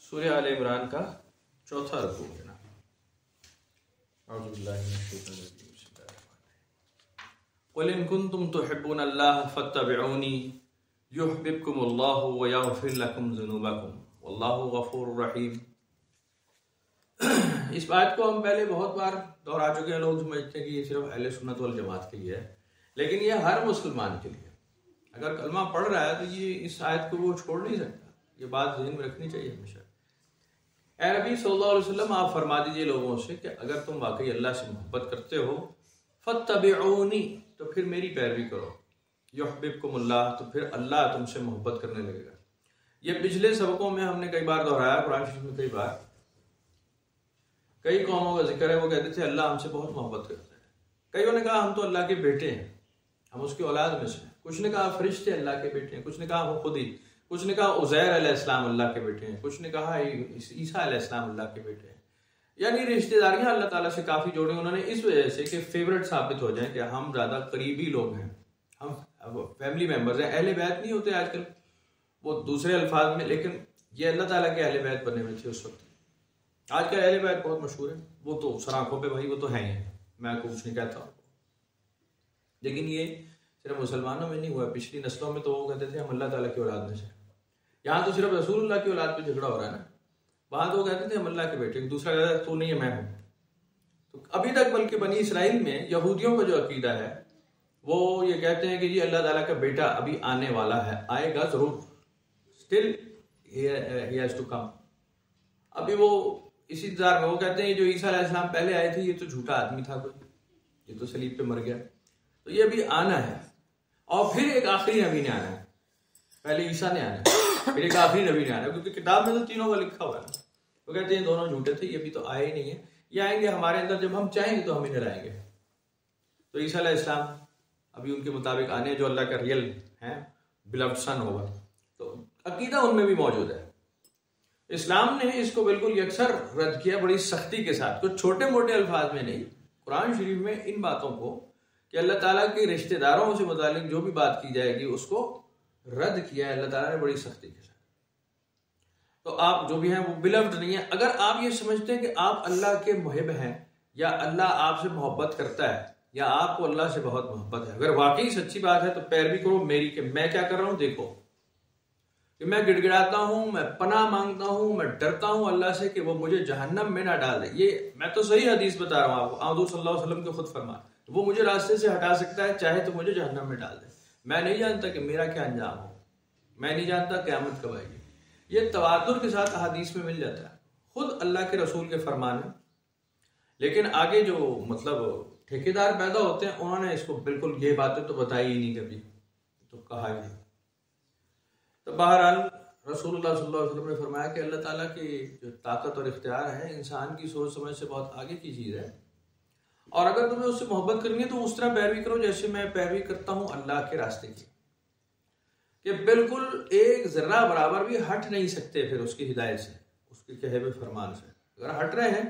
सूरह आल इमरान का चौथा रुकू है ना। क़ुल इन कुंतुम तुहिब्बूनल्लाह फत्तबिऊनी युहब्बिबकुमुल्लाहु व यग़फिर लकुम ज़ुनूबकुम वल्लाहु गफ़ूरुर रहीम। इस बात को हम पहले बहुत बार दोहरा चुके हैं। लोग समझते हैं कि ये सिर्फ अहले सुन्नत वल जमात के लिए है, लेकिन ये हर मुसलमान के लिए। अगर कलमा पढ़ रहा है तो ये इस आयत को वो छोड़ नहीं सकता। ये बात ज़हन में रखनी चाहिए हमेशा। ए नबी सल्लल्लाहु अलैहि वसल्लम, आप फरमा दीजिए लोगों से कि अगर तुम वाकई अल्लाह से मोहब्बत करते हो फत्तबिऊनी, तो फिर मेरी पैरवी करो। युहब्बिबकुमुल्लाह, तो फिर अल्लाह तुमसे मोहब्बत करने लगेगा। ये पिछले सबकों में हमने कई बार दोहराया, कुरान शरीफ में कई बार। कई कौमों का जिक्र है, वो कहते थे अल्लाह हमसे बहुत मोहब्बत करता है। कईयों ने कहा हम तो अल्लाह के बेटे हैं, हम उसकी औलाद में से। कुछ ने कहा फरिश्ते अल्लाह के बेटे हैं, कुछ ने कहा वो खुद ही, कुछ ने कहा उज़ैर अलैहिस्सलाम अल्लाह के बेटे हैं, कुछ ने कहा ईसा अलैहिस्सलाम अल्लाह के बेटे हैं। यानी रिश्तेदारियां अल्लाह ताला से काफ़ी जोड़ी उन्होंने इस वजह से कि फेवरेट साबित हो जाए कि हम ज़्यादा करीबी लोग हैं, हम फैमिली मेम्बर्स हैं। अहले बैत नहीं होते आजकल, वो दूसरे अल्फाज में, लेकिन ये अल्लाह ताला के अहले बैत बने हुए थे उस वक्त। आजकल अहले बैत बहुत मशहूर है, वो तो सराखों पे भाई वो तो हैं ही, मैं कुछ नहीं कहता। लेकिन ये सिर्फ मुसलमानों में नहीं हुआ, पिछली नस्लों में तो वो कहते थे हम अल्लाह ताला की औलाद में से। यहाँ तो सिर्फ रसूलुल्लाह की औलाद पे झगड़ा हो रहा है ना। वहां तो वो कहते थे हम अल्लाह के बेटे, दूसरा कहता है तू नहीं है मैं हूं। तो अभी तक बल्कि बनी इसराइल में यहूदियों का जो अकीदा है वो ये कहते हैं कि जी अल्लाह ताला का बेटा अभी आने वाला है, आएगा जरूर, still he has to come. अभी वो इसी इंतजार में, वो कहते हैं जो ईसा अलैहिस्सलाम पहले आए थे ये तो झूठा आदमी था कोई, ये तो सलीब पे मर गया, तो ये अभी आना है। और फिर एक आखिरी नबी ने आना है, पहले ईसा ने आना है, फिर एक आखिरी नबी ने आना है, क्योंकि किताब में तो तीनों का लिखा हुआ है। वो कहते हैं दोनों झूठे थे, ये भी तो आए ही नहीं है, ये आएंगे हमारे अंदर, जब हम चाहेंगे तो हम इन्हें लाएंगे। तो ईसा अलैहिस्सलाम अभी उनके मुताबिक आने, जो अल्लाह का रियल है बिलव्ड सन होगा, तो अकीदा उनमें भी मौजूद है। इस्लाम ने इसको बिल्कुल यकसर रद्द किया बड़ी सख्ती के साथ, कुछ छोटे मोटे अल्फाज में नहीं। कुरान शरीफ में इन बातों को कि अल्लाह ताला के रिश्तेदारों से मुतालिक जो भी बात की जाएगी उसको रद्द किया है अल्लाह ताला ने बड़ी सख्ती के साथ। तो आप जो भी हैं वो बिलव्ड नहीं है। अगर आप ये समझते हैं कि आप अल्लाह के मुहिब हैं या अल्लाह आपसे मोहब्बत करता है या आपको अल्लाह से बहुत मोहब्बत है, अगर वाकई सच्ची बात है तो पैरवी करो मेरी के मैं क्या कर रहा हूं। देखो कि मैं गिड़गिड़ाता हूं, मैं पनाह मांगता हूं, मैं डरता हूं अल्लाह से कि वो मुझे जहन्नम में ना डाल दे। ये मैं तो सही हदीस बता रहा हूं आपको, हुज़ूर सल्लल्लाहु अलैहि वसल्लम के खुद फरमान, वो मुझे रास्ते से हटा सकता है, चाहे तो मुझे जहन्नम में डाल दे। मैं नहीं जानता कि मेरा क्या अंजाम हो, मैं नहीं जानता क़यामत कब आएगी। ये तवातुर के साथ हदीस में मिल जाता है, खुद अल्लाह के रसूल के फरमान है। लेकिन आगे जो मतलब ठेकेदार पैदा होते हैं उन्होंने इसको बिल्कुल ये बातें तो बताई ही नहीं कभी, तो कहा ही नहीं। तो बहरहाल रसूलुल्लाह सल्लल्लाहु अलैहि वसल्लम ने फरमाया कि अल्लाह ताला की जो ताकत और इख्तियार है इंसान की सोच समझ से बहुत आगे की चीज़ है। और अगर तुम्हें उससे मोहब्बत करनी है तो उस तरह पैरवी करो जैसे मैं पैरवी करता हूँ अल्लाह के रास्ते की, कि बिल्कुल एक जर्रा बराबर भी हट नहीं सकते फिर उसकी हिदायत से, उसके कहे हुए फरमान से। अगर हट रहे हैं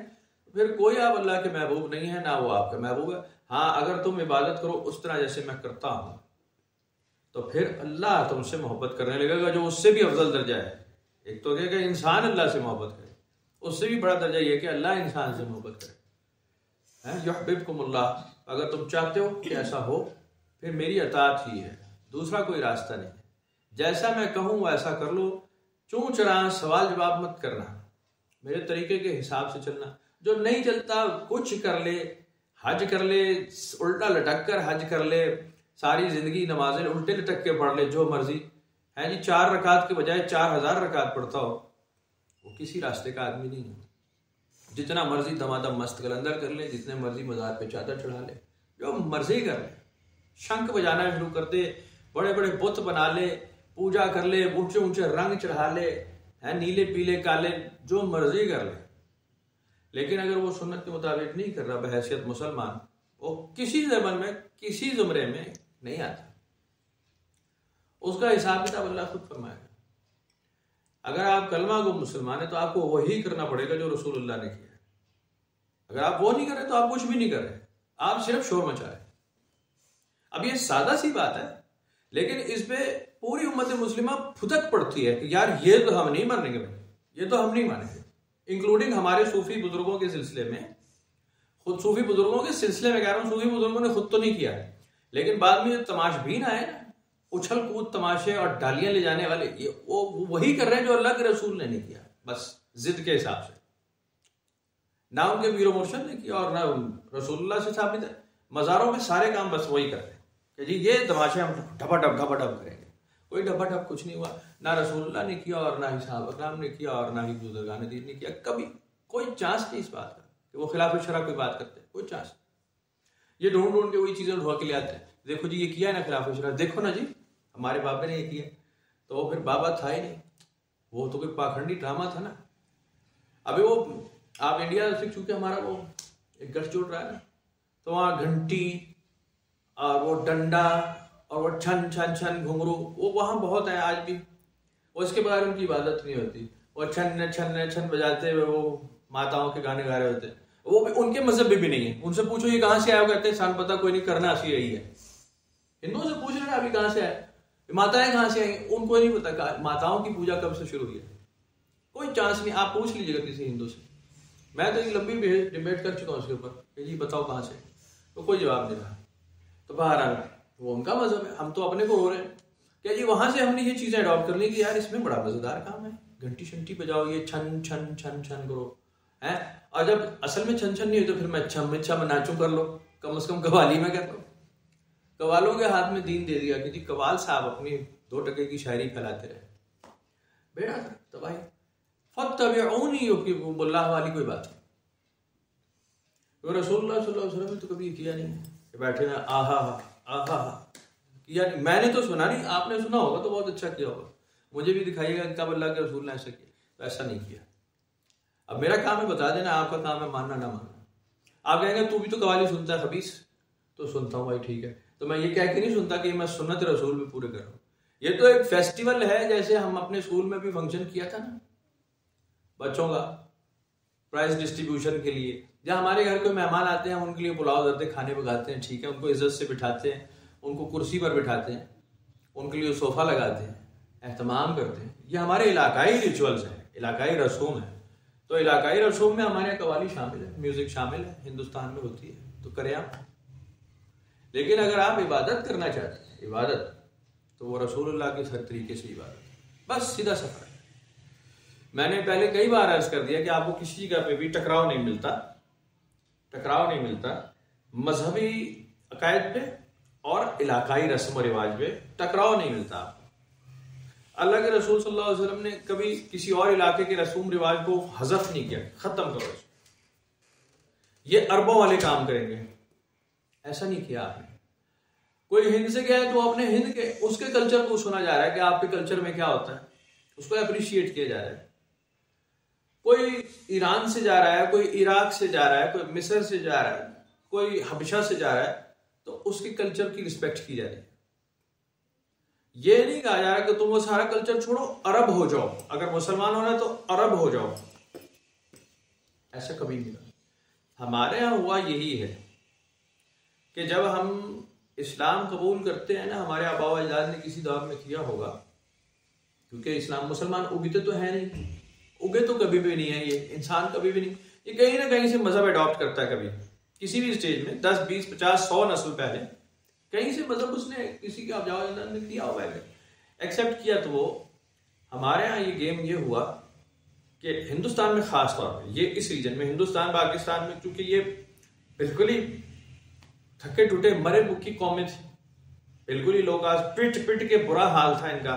तो फिर कोई आप अल्लाह के महबूब नहीं है, ना वो आपका महबूब है। हाँ, अगर तुम इबादत करो उस तरह जैसे मैं करता हूँ तो फिर अल्लाह तुमसे मोहब्बत करने लगेगा, जो उससे भी अफजल दर्जा है। एक तो क्या कि इंसान अल्लाह से मोहब्बत करे, उससे भी बड़ा दर्जा यह कि अल्लाह इंसान से मोहब्बत करे। युहब्बिबकुमुल्लाह, अगर तुम चाहते हो कि ऐसा हो फिर मेरी अताअत ही है, दूसरा कोई रास्ता नहीं है। जैसा मैं कहूँ वैसा कर लो, चूँ चढ़ा सवाल जवाब मत करना, मेरे तरीके के हिसाब से चलना। जो नहीं चलता कुछ कर ले, हज कर ले, उल्टा लटक कर हज कर ले, सारी जिंदगी नमाजें उल्टे लटक के पढ़ ले, जो मर्जी है जी, 4 रकात के बजाय 4000 रकात पढ़ता हो, वो किसी रास्ते का आदमी नहीं है। जितना मर्जी दमादम मस्त कलंदर कर ले, जितने मर्जी मज़ार पे चादर चढ़ा ले, जो मर्जी कर ले, शंख बजाना शुरू कर दे, बड़े बड़े बुत बना ले, पूजा कर ले, ऊंचे ऊंचे रंग चढ़ा ले, है नीले पीले काले, जो मर्जी कर ले। लेकिन अगर वो सुन्नत के मुताबिक नहीं कर रहा बहैसियत मुसलमान, वो किसी ज़माने में किसी ज़ुमरे में नहीं आता। उसका हिसाब किताब अल्लाह खुद फरमाएगा। अगर आप कलमा को मुसलमान है तो आपको वही करना पड़ेगा जो रसूलुल्लाह ने किया है। अगर आप वो नहीं कर रहे तो आप कुछ भी नहीं कर रहे, आप सिर्फ शोर मचा रहे। अब ये सादा सी बात है, लेकिन इस पे पूरी उम्मत मुस्लिमा फुदक पड़ती है कि यार ये तो हम नहीं मानेंगे भाई, ये तो हम नहीं मानेंगे। इंक्लूडिंग हमारे सूफी बुजुर्गों के सिलसिले में, खुद सूफी बुजुर्गों के सिलसिले में कह रहा हूँ, सूफी बुजुर्गों ने खुद तो नहीं किया है, लेकिन बाद में जो तमाशबीन आए ना, उछल कूद तमाशे और डालियां ले जाने वाले, ये वो वही कर रहे हैं जो अल्लाह के रसूल ने नहीं किया, बस जिद के हिसाब से। ना उनके वीरो मुर्शद ने किया और ना रसूलुल्लाह से साबित है। मज़ारों में सारे काम बस वही करते हैं कि जी ये तमाशे हम ढपाढप करेंगे। कोई ढपाढप कुछ नहीं हुआ, ना रसूलुल्लाह ने किया और ना ही साहब अकराम ने किया और ना ही बुजुर्गान दीन ने किया। कभी कोई चांस नहीं इस बात का कि वो खिलाफ शरा कोई बात करते हैं, कोई चांस। ये ढूंढ ढूंढ के वही चीज़ें ढूंढ के ले आते हैं, देखो जी ये किया है ना खिलाफ शरा, देखो ना जी हमारे बाबा ने ये किया। तो वो फिर बाबा था ही नहीं, वो तो कोई पाखंडी ड्रामा था ना। अभी वो आप इंडिया से चूंकि हमारा वो एक गठ जुड़ रहा है ना, तो वहाँ घंटी और वो डंडा और वो छन छन छन घुंघरू वो वहाँ बहुत है आज भी। और इसके बगैर उनकी इबादत नहीं होती। वो छन छन छन बजाते हुए वो माताओं के गाने गा रहे होते हैं, वो भी उनके मजहब में भी नहीं है। उनसे पूछो ये कहाँ से आया, कहते हैं सान पता कोई नहीं, करना ऐसी यही है। हिंदुओं से पूछ रहे हैं अभी कहाँ से आए, माताएं कहाँ से आई, उनको नहीं पता माताओं की पूजा कब से शुरू हुई है, कोई चांस नहीं। आप पूछ लीजिएगा किसी हिंदू से, मैं तो एक लंबी डिबेट कर चुका हूँ उसके ऊपर कि जी बताओ कहाँ से, तो कोई जवाब नहीं रहा। तो बहरहाल वो उनका मजहब है, हम तो अपने को रो रहे हैं क्या जी वहां से हमने ये चीजें अडॉप्ट कर ली कि यार इसमें बड़ा मजेदार काम है, घंटी शंटी बजाओ, ये छन छन छन छन करो है। और जब असल में छन छन नहीं हुई तो फिर मैं अच्छा मैं नाचूं कर लो, कम से कम कवाली में कर लो। कवालों के हाथ में दीन दे दिया कि जी कवाल साहब अपनी 2 टके की शायरी फैलाते रहे, बेड़ा तबाही। फत्तबिऊनी की बुल्लाह वाली कोई बात नहीं। तो रसूलुल्लाह सल्लल्लाहु अलैहि वसल्लम ने तो कभी किया नहीं है, बैठे ना आहा आहा किया नहीं। मैंने तो सुना नहीं, आपने सुना होगा तो बहुत अच्छा किया होगा, मुझे भी दिखाइएगा कब अल्लाह के रसूल ने ऐसा किया। तो ऐसा नहीं किया। अब मेरा काम है बता देना, आपका काम है मानना ना मानना। आप कहेंगे तू भी तो कवाली सुनता है खबीस, तो सुनता हूँ भाई ठीक है। तो मैं ये कह के नहीं सुनता कि मैं सुन्नत रसूल भी पूरे कर रहा हूँ। ये तो एक फेस्टिवल है, जैसे हम अपने स्कूल में भी फंक्शन किया था ना बच्चों का प्राइज डिस्ट्रीब्यूशन के लिए, जहाँ हमारे घर कोई मेहमान आते हैं उनके लिए पुलाव देते हैं, खाने पकाते हैं, ठीक है, उनको इज्जत से बिठाते हैं, उनको कुर्सी पर बिठाते हैं, उनके लिए सोफा लगाते हैं, एहतमाम करते हैं। ये हमारे इलाकाई रिचुअल्स हैं, इलाकाई रसूम है। तो इलाकाई रसूम में हमारे कवाली शामिल है, म्यूजिक शामिल है, हिंदुस्तान में होती है, तो करें आप। लेकिन अगर आप इबादत करना चाहते हैं, इबादत, तो वो रसूलुल्लाह के हर तरीके से इबादत, बस सीधा सफर है। मैंने पहले कई बार अर्ज कर दिया कि आपको किसी जगह पे भी टकराव नहीं मिलता मजहबी अकायद पे और इलाकाई रस्म और रिवाज पे टकराव नहीं मिलता आपको। अल्लाह के रसूल सल्लल्लाहु अलैहि वसल्लम ने कभी किसी और इलाके के रसूम रिवाज को हजफ नहीं किया, खत्म करो, ये अरबों वाले काम करेंगे, ऐसा नहीं किया आपने। कोई हिंद से गया है तो अपने हिंद के उसके कल्चर को सुना जा रहा है कि आपके कल्चर में क्या होता है, उसको अप्रिशिएट किया जा रहा है। कोई ईरान से जा रहा है, कोई इराक से जा रहा है, कोई मिस्र से जा रहा है, कोई हबशा से जा रहा है, तो उसके कल्चर की रिस्पेक्ट की जा रही है। ये नहीं कहा जा रहा कि तुम वो सारा कल्चर छोड़ो, अरब हो जाओ, अगर मुसलमान होना है तो अरब हो जाओ, ऐसा कभी नहीं कहा। हमारे यहाँ हुआ यही है कि जब हम इस्लाम कबूल करते हैं ना, हमारे आबा व अजदाद ने किसी दौर में किया होगा, क्योंकि इस्लाम मुसलमान उगते तो है नहीं, उगे तो कभी भी नहीं है, ये इंसान कभी भी नहीं, ये कहीं ना कहीं से मजहब अडॉप्ट करता है। कभी किसी भी स्टेज में 10, 20, 50, 100 नस्ल पहले कहीं से मजहब उसने किसी के आबा व अजदाद ने किया होगा, एक्सेप्ट किया। तो वो हमारे यहाँ ये गेम ये हुआ कि हिंदुस्तान में खास तौर पर ये इस रीजन में, हिंदुस्तान पाकिस्तान में, क्योंकि ये बिल्कुल ही थके टूटे मरे मुक्की कौमें थी, बिल्कुल ही लोग आज पिट के बुरा हाल था इनका,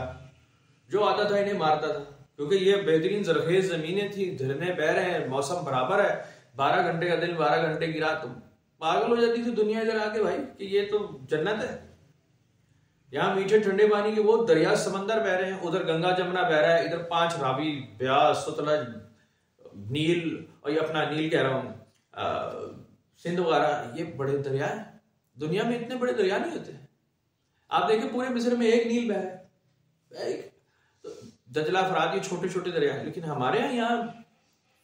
जो आता था इन्हें मारता था, क्योंकि ये बेहतरीन जरखेज जमीनें थी, झरने बह रहे हैं, मौसम बराबर है, 12 घंटे का दिन 12 घंटे की रात, पागल हो जाती थी दुनिया इधर आके भाई कि ये तो जन्नत है। यहाँ मीठे ठंडे पानी के वो दरिया समंदर बह रहे हैं, उधर गंगा जमुना बह रहा है, इधर 5 रावी, ब्यास, सतलज, नील, और ये अपना नील कह रहा हूँ सिंध वगैरह, ये बड़े दरिया है। दुनिया में इतने बड़े दरिया नहीं होते। आप देखिए पूरे मिस्र में एक नील बह रहा है, दजला फरात, ये छोटे छोटे दरिया हैं। लेकिन हमारे यहाँ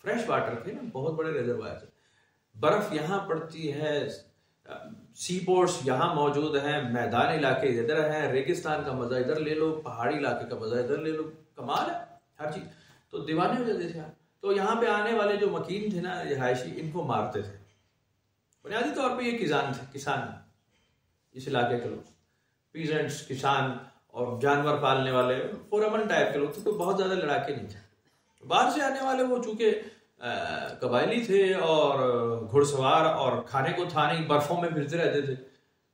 फ्रेश वाटर थे ना, बहुत बड़े रिजर्वायर थे, बर्फ यहाँ पड़ती है, सी पोर्ट्स यहाँ मौजूद हैं, मैदान इलाके इधर हैं, रेगिस्तान का मजा इधर ले लो, पहाड़ी इलाके का मजा इधर ले लो, कमाल है हर चीज। तो दीवाने हो जाते थे यार। तो यहाँ पे आने वाले जो मकीन थे ना रिहायशी, इनको मारते थे। बुनियादी तौर पे ये किसान इस इलाके के लोग, पीजेंट्स, किसान और जानवर पालने वाले पुरअमन टाइप के लोग थे, तो बहुत ज्यादा लड़ाके नहीं थे। बाहर से आने वाले वो चूंकि कबायली थे और घुड़सवार और खाने को था नहीं, बर्फों में फिरते रहते थे,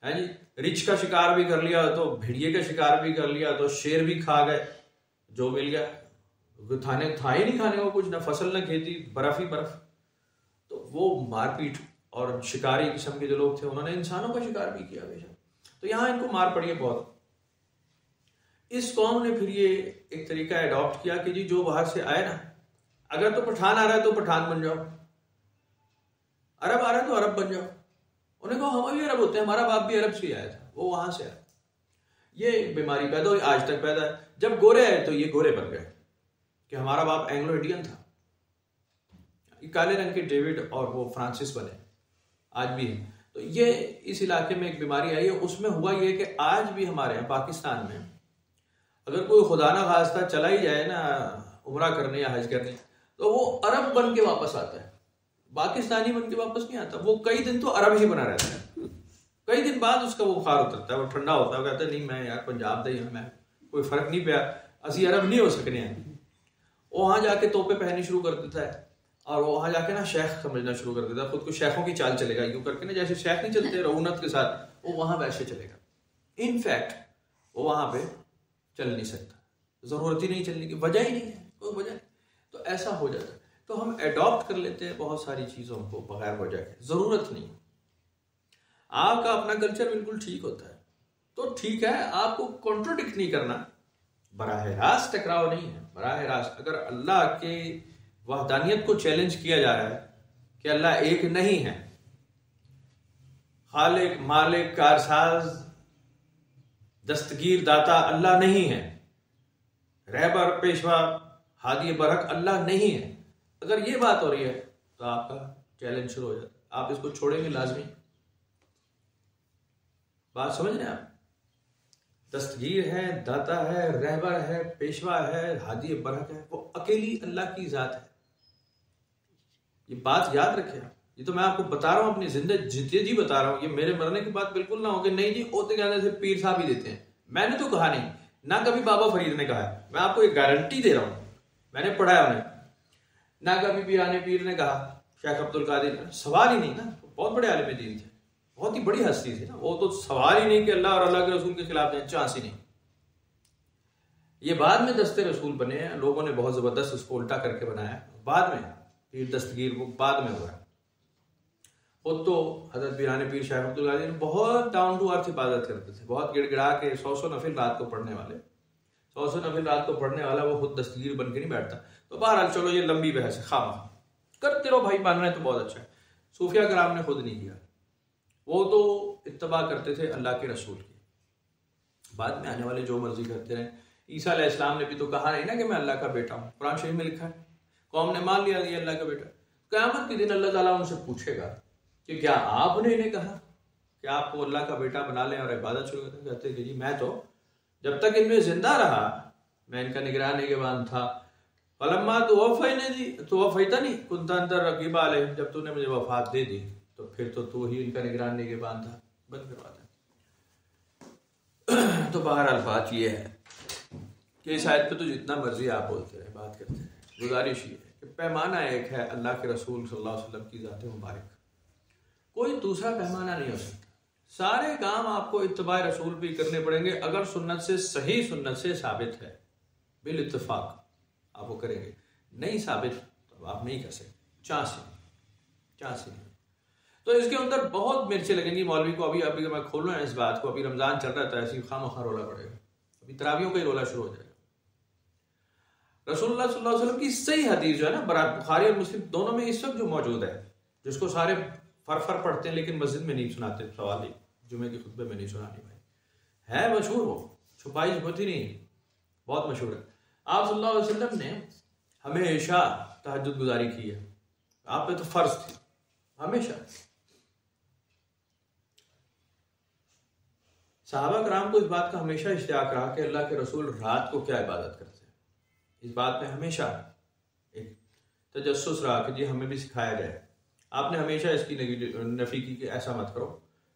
है जी। रिछ का शिकार भी कर लिया तो भेड़िए का शिकार भी कर लिया तो शेर भी खा गए, जो मिल गया। था ही नहीं खाने को कुछ, ना फसल ना खेती, बर्फ ही बर्फ। तो वो मारपीट और शिकारी किस्म के जो लोग थे उन्होंने इंसानों का शिकार भी किया बेशक। तो यहाँ इनको मार पड़ी है बहुत। इस कौम ने फिर ये एक तरीका अडॉप्ट किया कि जी जो बाहर से आए ना, अगर तो पठान आ रहा है तो पठान बन जाओ, अरब आ रहा है तो अरब बन जाओ। उन्हें कहा हम भी अरब होते हैं, हमारा बाप भी अरब से आया था, वो वहां से आया। ये बीमारी पैदा हुई, आज तक पैदा है। जब गोरे आए तो ये गोरे बन गए कि हमारा बाप एंग्लो इंडियन था। काले रंग के डेविड और वो फ्रांसिस बने, आज भी है। तो ये इस इलाके में एक बीमारी आई है। उसमें हुआ ये कि आज भी हमारे यहाँ पाकिस्तान में अगर कोई खुदा ना खास्ता चला ही जाए ना उम्रा करने या हज करने, तो वो अरब बन के वापस आता है, पाकिस्तानी बन के वापस नहीं आता। वो कई दिन तो अरब ही बना रहता है, कई दिन बाद उसका वो बुखार उतरता है, वो ठंडा होता है, कहता है नहीं मैं यार पंजाब दा ही हूं, मैं कोई फर्क नहीं पाया, असी अरब नहीं हो सकने हैं। वो वहां जाके तोपे पहननी शुरू कर देता है और वो वहां जाके ना शेख समझना शुरू कर देता है, खुद को शेखों की चाल चलेगा यूं करके ना, जैसे शेख नहीं चलते रऊनत के साथ, वो वहां वैसे चलेगा। इनफैक्ट वो वहां पे चल नहीं सकता, जरूरत ही नहीं चलने की, वजह ही नहीं है, कोई वजह नहीं। तो ऐसा हो जाता है। तो हम एडॉप्ट कर लेते हैं बहुत सारी चीजों को बगैर वजह के, जरूरत नहीं। आपका अपना कल्चर बिल्कुल ठीक होता है तो ठीक है, आपको कॉन्ट्रोडिक्ट नहीं करना, बराह रास्त टकराव नहीं है। बराह रास्त अगर अल्लाह के वहदानियत को चैलेंज किया जा रहा है कि अल्लाह एक नहीं है, खालिक मालिक कारसाज दस्तगीर दाता अल्लाह नहीं है, रहबर पेशवा हादी बरक अल्लाह नहीं है, अगर ये बात हो रही है तो आपका चैलेंज शुरू हो जाता है। आप इसको छोड़ेंगे लाजमी। बात समझ रहे हैं आप? दस्तगीर है, दाता है, रहबर है, पेशवा है, हादी बरक है, वो अकेली अल्लाह की जात है। ये बात याद रखें आप। ये तो मैं आपको बता रहा हूं, अपनी जिंदगी जीते जी बता रहा हूं। ये मेरे मरने की बात बिल्कुल ना हो कि नहीं जी होते कहने से पीर साहब ही देते हैं। मैंने तो कहा नहीं, ना कभी बाबा फरीद ने कहा है, मैं आपको एक गारंटी दे रहा हूं, मैंने पढ़ा है उन्हें। ना कभी पीराने पीर ने कहा, शेख अब्दुल कादिर, सवाल ही नहीं ना, बहुत बड़े आलिम दीन थे, बहुत ही बड़ी हस्ती थी ना, वो तो सवाल ही नहीं कि अल्लाह और अल्लाह के रसूल के खिलाफ जाए, चांस ही नहीं। ये बाद में दस्ते रसूल बने हैं, लोगों ने बहुत जबरदस्त उसको उल्टा करके बनाया बाद में, पीर दस्तगीर वो बाद में हुआ है। वो तो हजरत पीराने पीर शेख अब्दुल कादिर बहुत डाउन टू अर्थ इबादत करते थे, बहुत गिड़गिड़ा के 100 नफिल रात को पढ़ने वाले, 100 नफिल रात को पढ़ने वाला वो खुद दस्तगीर बन के नहीं बैठता। तो बहरहाल चलो ये लंबी बहस है, खामा करते रहो भाई, मान रहे तो बहुत अच्छा है। सूफिया कराम ने खुद नहीं किया, वो तो इत्तबा करते थे अल्लाह के रसूल की, बाद में आने वाले जो मर्जी करते रहे। ईसा अलैहिस्सलाम ने भी तो कहा नहीं ना कि मैं अल्लाह का बेटा हूँ, कुरान शरीफ में लिखा है, कौम ने मान लिया ये अल्लाह का बेटा। क़यामत के दिन अल्लाह ताला उनसे पूछेगा कि क्या आपने इन्हें कहा कि आपको अल्लाह का बेटा बना लें और इबादत शुरू करें? कहते कि जी मैं तो जब तक इनमें जिंदा रहा मैं इनका निगरान निगहबान था। फलम्मा तवफ़ैता नहीं कुन्ता अंतर रक़ीबा अलैहिम, जब तूने मुझे वफात दे दी तो फिर तो तू ही इनका निगरान निगहबान था। बंद करवा दे। तो बहरहाल बात यह है कि इस आयत पे तो जितना मर्जी आप बोलते रहे, बात करते रहे, गुजारिश ये है कि पैमाना एक है अल्लाह के रसूल सल्लल्लाहु अलैहि वसल्लम की ज़ात मुबारक, कोई दूसरा पैमाना नहीं हो सकता। सारे काम आपको इत्तबा रसूल भी करने पड़ेंगे, अगर सुन्नत से सही सुन्नत से साबित है बिल इत्तफाक आप वो करेंगे, नहीं साबित तो आप नहीं कर सकते, चांस ही नहीं। तो इसके अंदर बहुत मिर्चें लगेंगी मौलवी को। अभी मैं खोल रहा हूँ इस बात को, अभी रमजान चल रहा था, ऐसी खामखा रोला पड़ेगा, अभी तरावियों का ही रोला शुरू हो जाएगा। रसूलुल्लाह सल्लल्लाहु अलैहि वसल्लम की सही हदीस जो है ना, बुखारी और मुस्लिम दोनों में इस वक्त जो मौजूद है, जिसको सारे फर पढ़ते हैं लेकिन मस्जिद में नहीं सुनाते, सवाल ही जुमे के खुतबे में नहीं सुनानी भाई, है मशहूर, वो छुपाई छुपती नहीं, बहुत मशहूर है। आप सल्लल्लाहु अलैहि वसल्लम ने हमेशा तहज्जुद गुजारी की है, आप पे तो फर्ज थी हमेशा। सहाबा कराम को इस बात का हमेशा इश्तियाक रहा कि अल्लाह के रसूल रात को क्या इबादत करते हैं। इस बात में हमेशा एक तजस्सुस रहा कि जी हमें भी सिखाया जाए। आपने हमेशा इसकी नफी की कि ऐसा मत करो,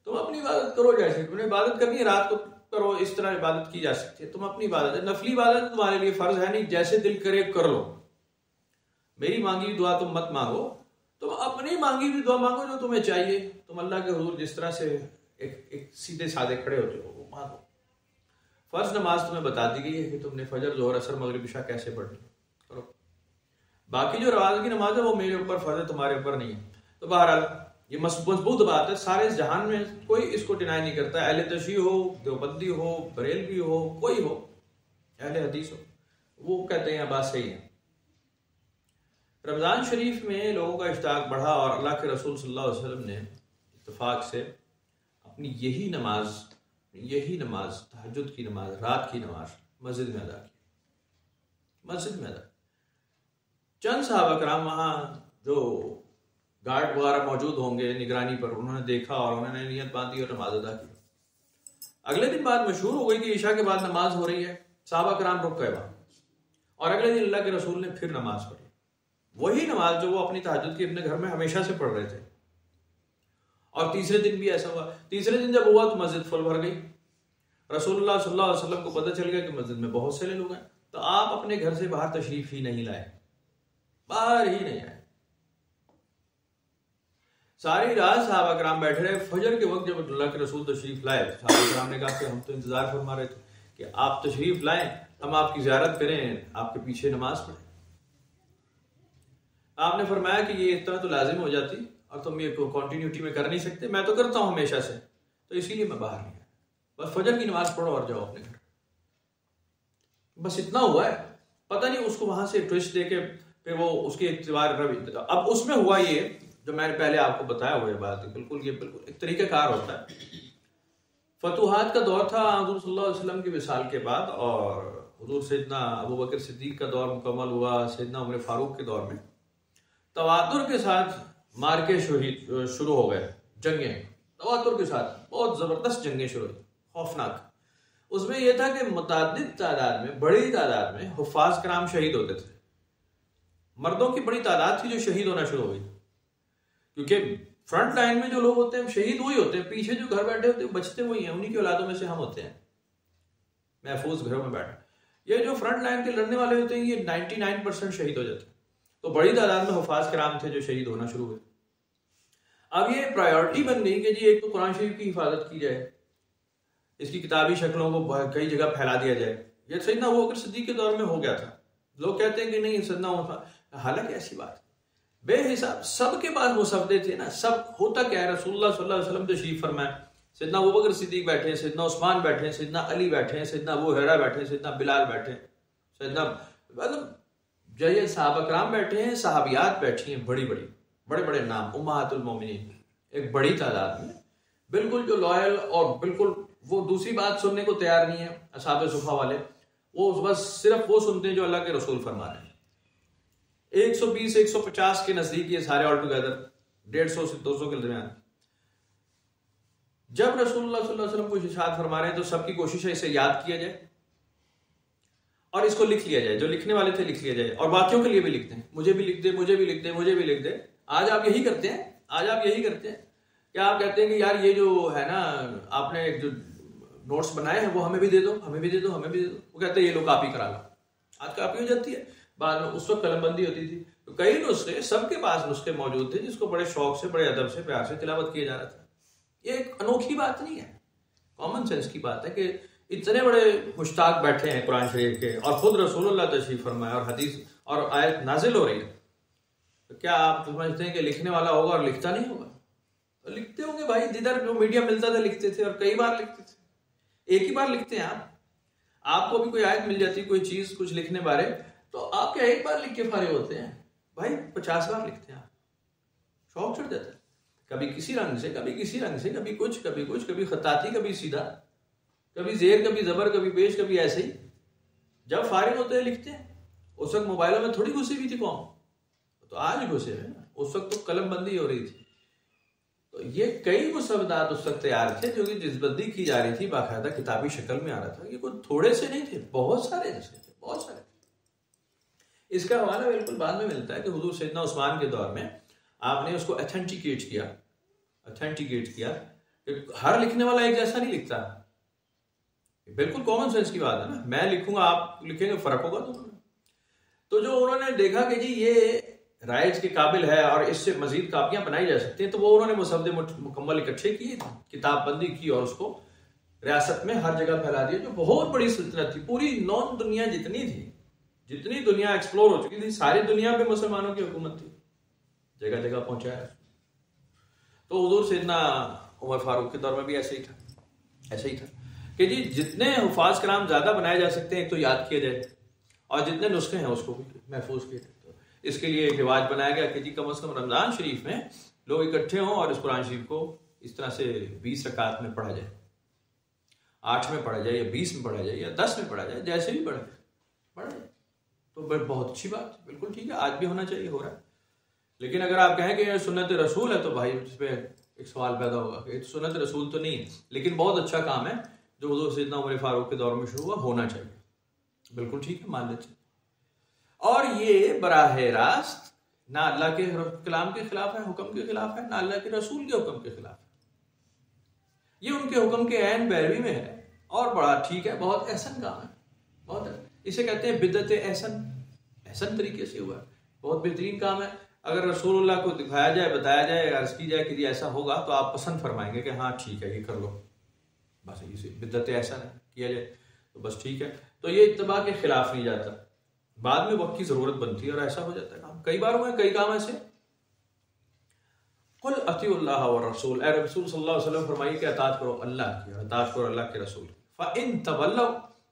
तुम अपनी इबादत करो, जैसे तुमने इबादत करनी है रात को करो, इस तरह इबादत की जा सकती है। तुम अपनी इबादत है, नफली इबादत तुम्हारे लिए फर्ज है नहीं, जैसे दिल करे कर लो। मेरी मांगी हुई दुआ तुम मत मांगो, तुम अपनी मांगी हुई दुआ मांगो जो तुम्हें चाहिए। तुम अल्लाह के हुजूर जिस तरह से एक सीधे साधे खड़े होते हो वो मांगो। फर्ज नमाज तुम्हें बता दी गई है कि तुमने फजर, जोहर, असर, मगरिब, इशा कैसे पढ़नी करो। बाकी जो रवाज की नमाज है वो मेरे ऊपर फर्ज है, तुम्हारे ऊपर नहीं है। तो बहरहाल ये मजबूत बात है, सारे जहान में कोई इसको डिनाई नहीं करता। अहले तशी हो, देवबंदी हो, बरेलवी हो, कोई हो, अहले हदीस हो, वो कहते हैं बात सही है। रमज़ान शरीफ में लोगों का इश्ताक बढ़ा और अल्लाह के रसूल सल्लल्लाहु अलैहि वसल्लम ने इत्तेफाक से अपनी यही नमाज तहज्जुद की नमाज, रात की नमाज मस्जिद में अदा की। मस्जिद में अदा। चंद सहाबा कराम वहाँ जो गार्ड वगैरह मौजूद होंगे निगरानी पर, उन्होंने देखा और उन्होंने नियत बांधी और नमाज अदा की। अगले दिन बात मशहूर हो गई कि ईशा के बाद नमाज हो रही है। सहाबा कराम रुक गए वहाँ और अगले दिन अल्लाह के रसूल ने फिर नमाज पढ़ी, वही नमाज जो वो अपनी तहज्जुद की अपने घर में हमेशा से पढ़ रहे थे। और तीसरे दिन भी ऐसा हुआ। तीसरे दिन जब हुआ तो मस्जिद फुल भर गई। रसूलुल्लाह सल्लल्लाहु अलैहि वसल्लम को पता चल गया कि मस्जिद में बहुत सारे लोग हैं, तो आप अपने घर से बाहर तशरीफ ही नहीं लाए, बाहर ही नहीं आए। सारी रात सहाबा कराम बैठे रहे। फजर के वक्त जब अल्लाह के रसूल तशरीफ लाए, सहाबा कराम ने कहा कि हम तो इंतजार फरमा रहे थे कि आप तशरीफ लाएं, हम आपकी ज़ियारत करें, आपके पीछे नमाज पढ़ें। आपने फरमाया कि ये इतना तो लाजिम हो जाती और तुम ये कॉन्टिन्यूटी में कर नहीं सकते, मैं तो करता हूं हमेशा से, तो इसीलिए मैं बाहर नहीं आया। बस फजर की नमाज पढ़ो और जाओ अपने घर। बस इतना हुआ है। पता नहीं उसको वहां से ट्विस्ट देके फिर वो उसके इत्तिबार रवि। अब उसमें हुआ ये जो मैंने पहले आपको बताया हुआ बात, बिल्कुल एक तरीक़ाकार होता है। फतूहात का दौर था हुज़ूर सल्लल्लाहु अलैहि वसल्लम की विसाल के बाद, और हुज़ूर सैयदना अबू बकर सिद्दीक का दौर मुकम्मल हुआ। सैयदना उमर फारूक के दौर में तवातुर के साथ मार्के शुरू हो गए, जंगें तवातुर के साथ बहुत ज़बरदस्त जंगें शुरू हुई, खौफनाक। उसमें यह था कि मुतअद्दिद तादाद में, बड़ी तादाद में हुफ़ाज़ कराम शहीद होते थे। मर्दों की बड़ी तादाद थी जो शहीद होना शुरू हो गई, क्योंकि फ्रंट लाइन में जो लोग होते हैं शहीद वही होते हैं, पीछे जो घर बैठे होते हैं बचते वही हैं, उन्हीं की औलादों में से हम होते हैं महफूज घरों में बैठे। ये जो फ्रंट लाइन के लड़ने वाले होते हैं ये 99% शहीद हो जाते हैं। तो बड़ी तादाद में हुफ़ाज़ कराम थे जो शहीद होना शुरू हुए। अब ये प्रायोरिटी बन गई कि जी एक तो कुरान शरीफ की हिफाजत की जाए, इसकी किताबी शक्लों को कई जगह फैला दिया जाए। ये सैयदना अबू बकर सिद्दीक के दौर में हो गया था। लोग कहते हैं कि नहीं सैयदना, हालांकि ऐसी बात बेहिसाब सबके पास मुसफ्दे थे ना। सब होता क्या है, रसूलुल्लाह सल्लल्लाहु अलैहि वसल्लम तशरीफ फरमाए, सैयदना अबू बकर सिद्दीक बैठे हैं, सैयदना उस्मान बैठे हैं, सैयदना अली बैठे हैं, सैयदना अबू हुरैरा बैठे हैं, सैयदना बिलाल बैठे हैं, सैयदना मतलब जय सहाबा कराम बैठे हैं, सहाबियात बैठी हैं, बड़े बड़े नाम, उम्महातुल मोमिनीन, एक बड़ी तादाद में बिल्कुल जो लॉयल और बिल्कुल वो दूसरी बात सुनने को तैयार नहीं है। असहाबे सुफा वाले वो बस सिर्फ वो सुनते हैं जो अल्लाह के रसूल फरमा रहे हैं। 120-150 के नजदीक ये सारे ऑल टुगेदर, 150 से 200 के दरमियान। जब रसूलुल्लाह सल्लल्लाहु अलैहि वसल्लम कुछ इरशाद फरमा रहे हैं तो सबकी कोशिश है इसे याद किया जाए और इसको लिख लिया जाए। जो लिखने वाले थे लिख लिया जाए, और बाकियों के लिए भी लिखते हैं, मुझे भी लिख दे, मुझे भी लिख दे, मुझे भी लिख दे। आज आप यही करते हैं। क्या आप कहते हैं कि यार ये जो है ना आपने जो नोट्स बनाए हैं वो हमें भी दे दो, हमें भी दे दो, हमें भी दे दो। वो कहते हैं ये लो कॉपी करा लो। आज कॉपी हो जाती है, बाद में उस वक्त कलमबंदी होती थी। तो कई नुस्खे, सबके पास नुस्खे मौजूद थे जिसको बड़े शौक से, बड़े अदब से, प्यार से तिलावत किया जा रहा था। ये एक अनोखी बात नहीं है, कॉमन सेंस की बात है कि इतने बड़े मुश्ताक बैठे हैं कुरान शरीफ के और खुद रसूलुल्लाह तशरीफ फरमाए और हदीस और आयत नाजिल हो रही है। तो क्या आप समझते हैं कि लिखने वाला होगा और लिखता नहीं होगा? तो लिखते होंगे भाई, जिधर जो मीडिया मिलता था लिखते थे, और कई बार लिखते थे। एक ही बार लिखते हैं आपको भी कोई आयत मिल जाती, कोई चीज कुछ लिखने बारे, तो आप क्या एक बार लिख के फारिग होते हैं? भाई 50 बार लिखते हैं आप, शौक चढ़ जाता है। कभी किसी रंग से, कभी किसी रंग से, कभी कुछ, कभी खताती, कभी सीधा, कभी जेर, कभी जबर, कभी पेश, कभी ऐसे ही। जब फारिग होते हैं लिखते हैं। उस वक्त मोबाइलों में थोड़ी घुसी हुई थी कौन, तो आज घुसे हुए ना। उस वक्त तो कलम बंदी हो रही थी। तो ये कई मुसव्वदात उस वक्त तैयार थे जो कि जिसबंदी की जा रही थी, बाकायदा किताबी शक्ल में आ रहा था। ये कोई थोड़े से नहीं थे, बहुत सारे ऐसे थे, बहुत सारे। इसका हवाला बिल्कुल बाद में मिलता है कि हुजूर सैयदना उस्मान के दौर में आपने उसको ऑथेंटिकेट किया कि हर लिखने वाला एक जैसा नहीं लिखता। बिल्कुल कॉमन सेंस की बात है ना, मैं लिखूंगा आप लिखेंगे, फर्क होगा तो जो उन्होंने देखा कि जी ये राइज के काबिल है और इससे मजीद कापियां बनाई जा सकती हैं, तो वो उन्होंने मुसव्वदे मुकम्मल इकट्ठे किए, किताब बंदी की और उसको रियासत में हर जगह फैला दिया। जो बहुत बड़ी सल्तनत थी, पूरी नॉन दुनिया जितनी दुनिया एक्सप्लोर हो चुकी थी, सारी दुनिया पे मुसलमानों की हुकूमत थी, जगह जगह पहुंचाया। तो हुजूर सैयदना उमर फारूक के दौर में भी ऐसे ही था कि जी जितने हुफाज कराम ज्यादा बनाए जा सकते हैं, एक तो याद किया जाए, और जितने नुस्खे हैं उसको भी महफूज किया जाए। तो इसके लिए एक रिवाज बनाया गया कि जी कम से कम रमजान शरीफ में लोग इकट्ठे हों और इस कुरान शरीफ को इस तरह से 20 रकात में पढ़ा जाए, 8 में पढ़ा जाए या 20 में पढ़ा जाए या 10 में पढ़ा जाए, जैसे भी पढ़ा जाए। तो बहुत अच्छी बात, बिल्कुल ठीक है, आज भी होना चाहिए, हो रहा है। लेकिन अगर आप कहें कि यह सुन्नत रसूल है, तो भाई इस पर एक सवाल पैदा होगा कि सुन्नत रसूल तो नहीं है, लेकिन बहुत अच्छा काम है जो हुजूर सैयदना उमर फारूक के दौर में शुरू हुआ, होना चाहिए, बिल्कुल ठीक है, मान लेते। और ये बराह रास्त ना अल्लाह के कलाम के खिलाफ है, हुक्म के खिलाफ है, ना अल्लाह के रसूल के हुक्म के खिलाफ है, ये उनके हुक्म के ऐन पैरवी में है, और बड़ा ठीक है, बहुत एहसन काम है, बहुत इसे कहते हैं बिदअत एहसन तरीके से हुआ, बहुत बेहतरीन काम है। अगर रसूलुल्लाह को दिखाया जाए, बताया जाए, अर्ज की जाए कि ऐसा होगा, तो आप पसंद फरमाएंगे कि हाँ ठीक है, ये कर लो, बस इसे बिदअत एहसन किया जाए तो बस ठीक है। तो ये इत्तबा के खिलाफ नहीं जाता, बाद में वक्त की जरूरत बनती है और ऐसा हो जाता है काम। कई बार हुए कई काम ऐसे, कुल अतीउल्लाह व रसूल, ए रसूल सल्लल्लाहु अलैहि वसल्लम फरमाइए कि अताअत करो अल्लाह की, अताअत करो अल्लाह के रसूल की। फ़इन तवल्लौ,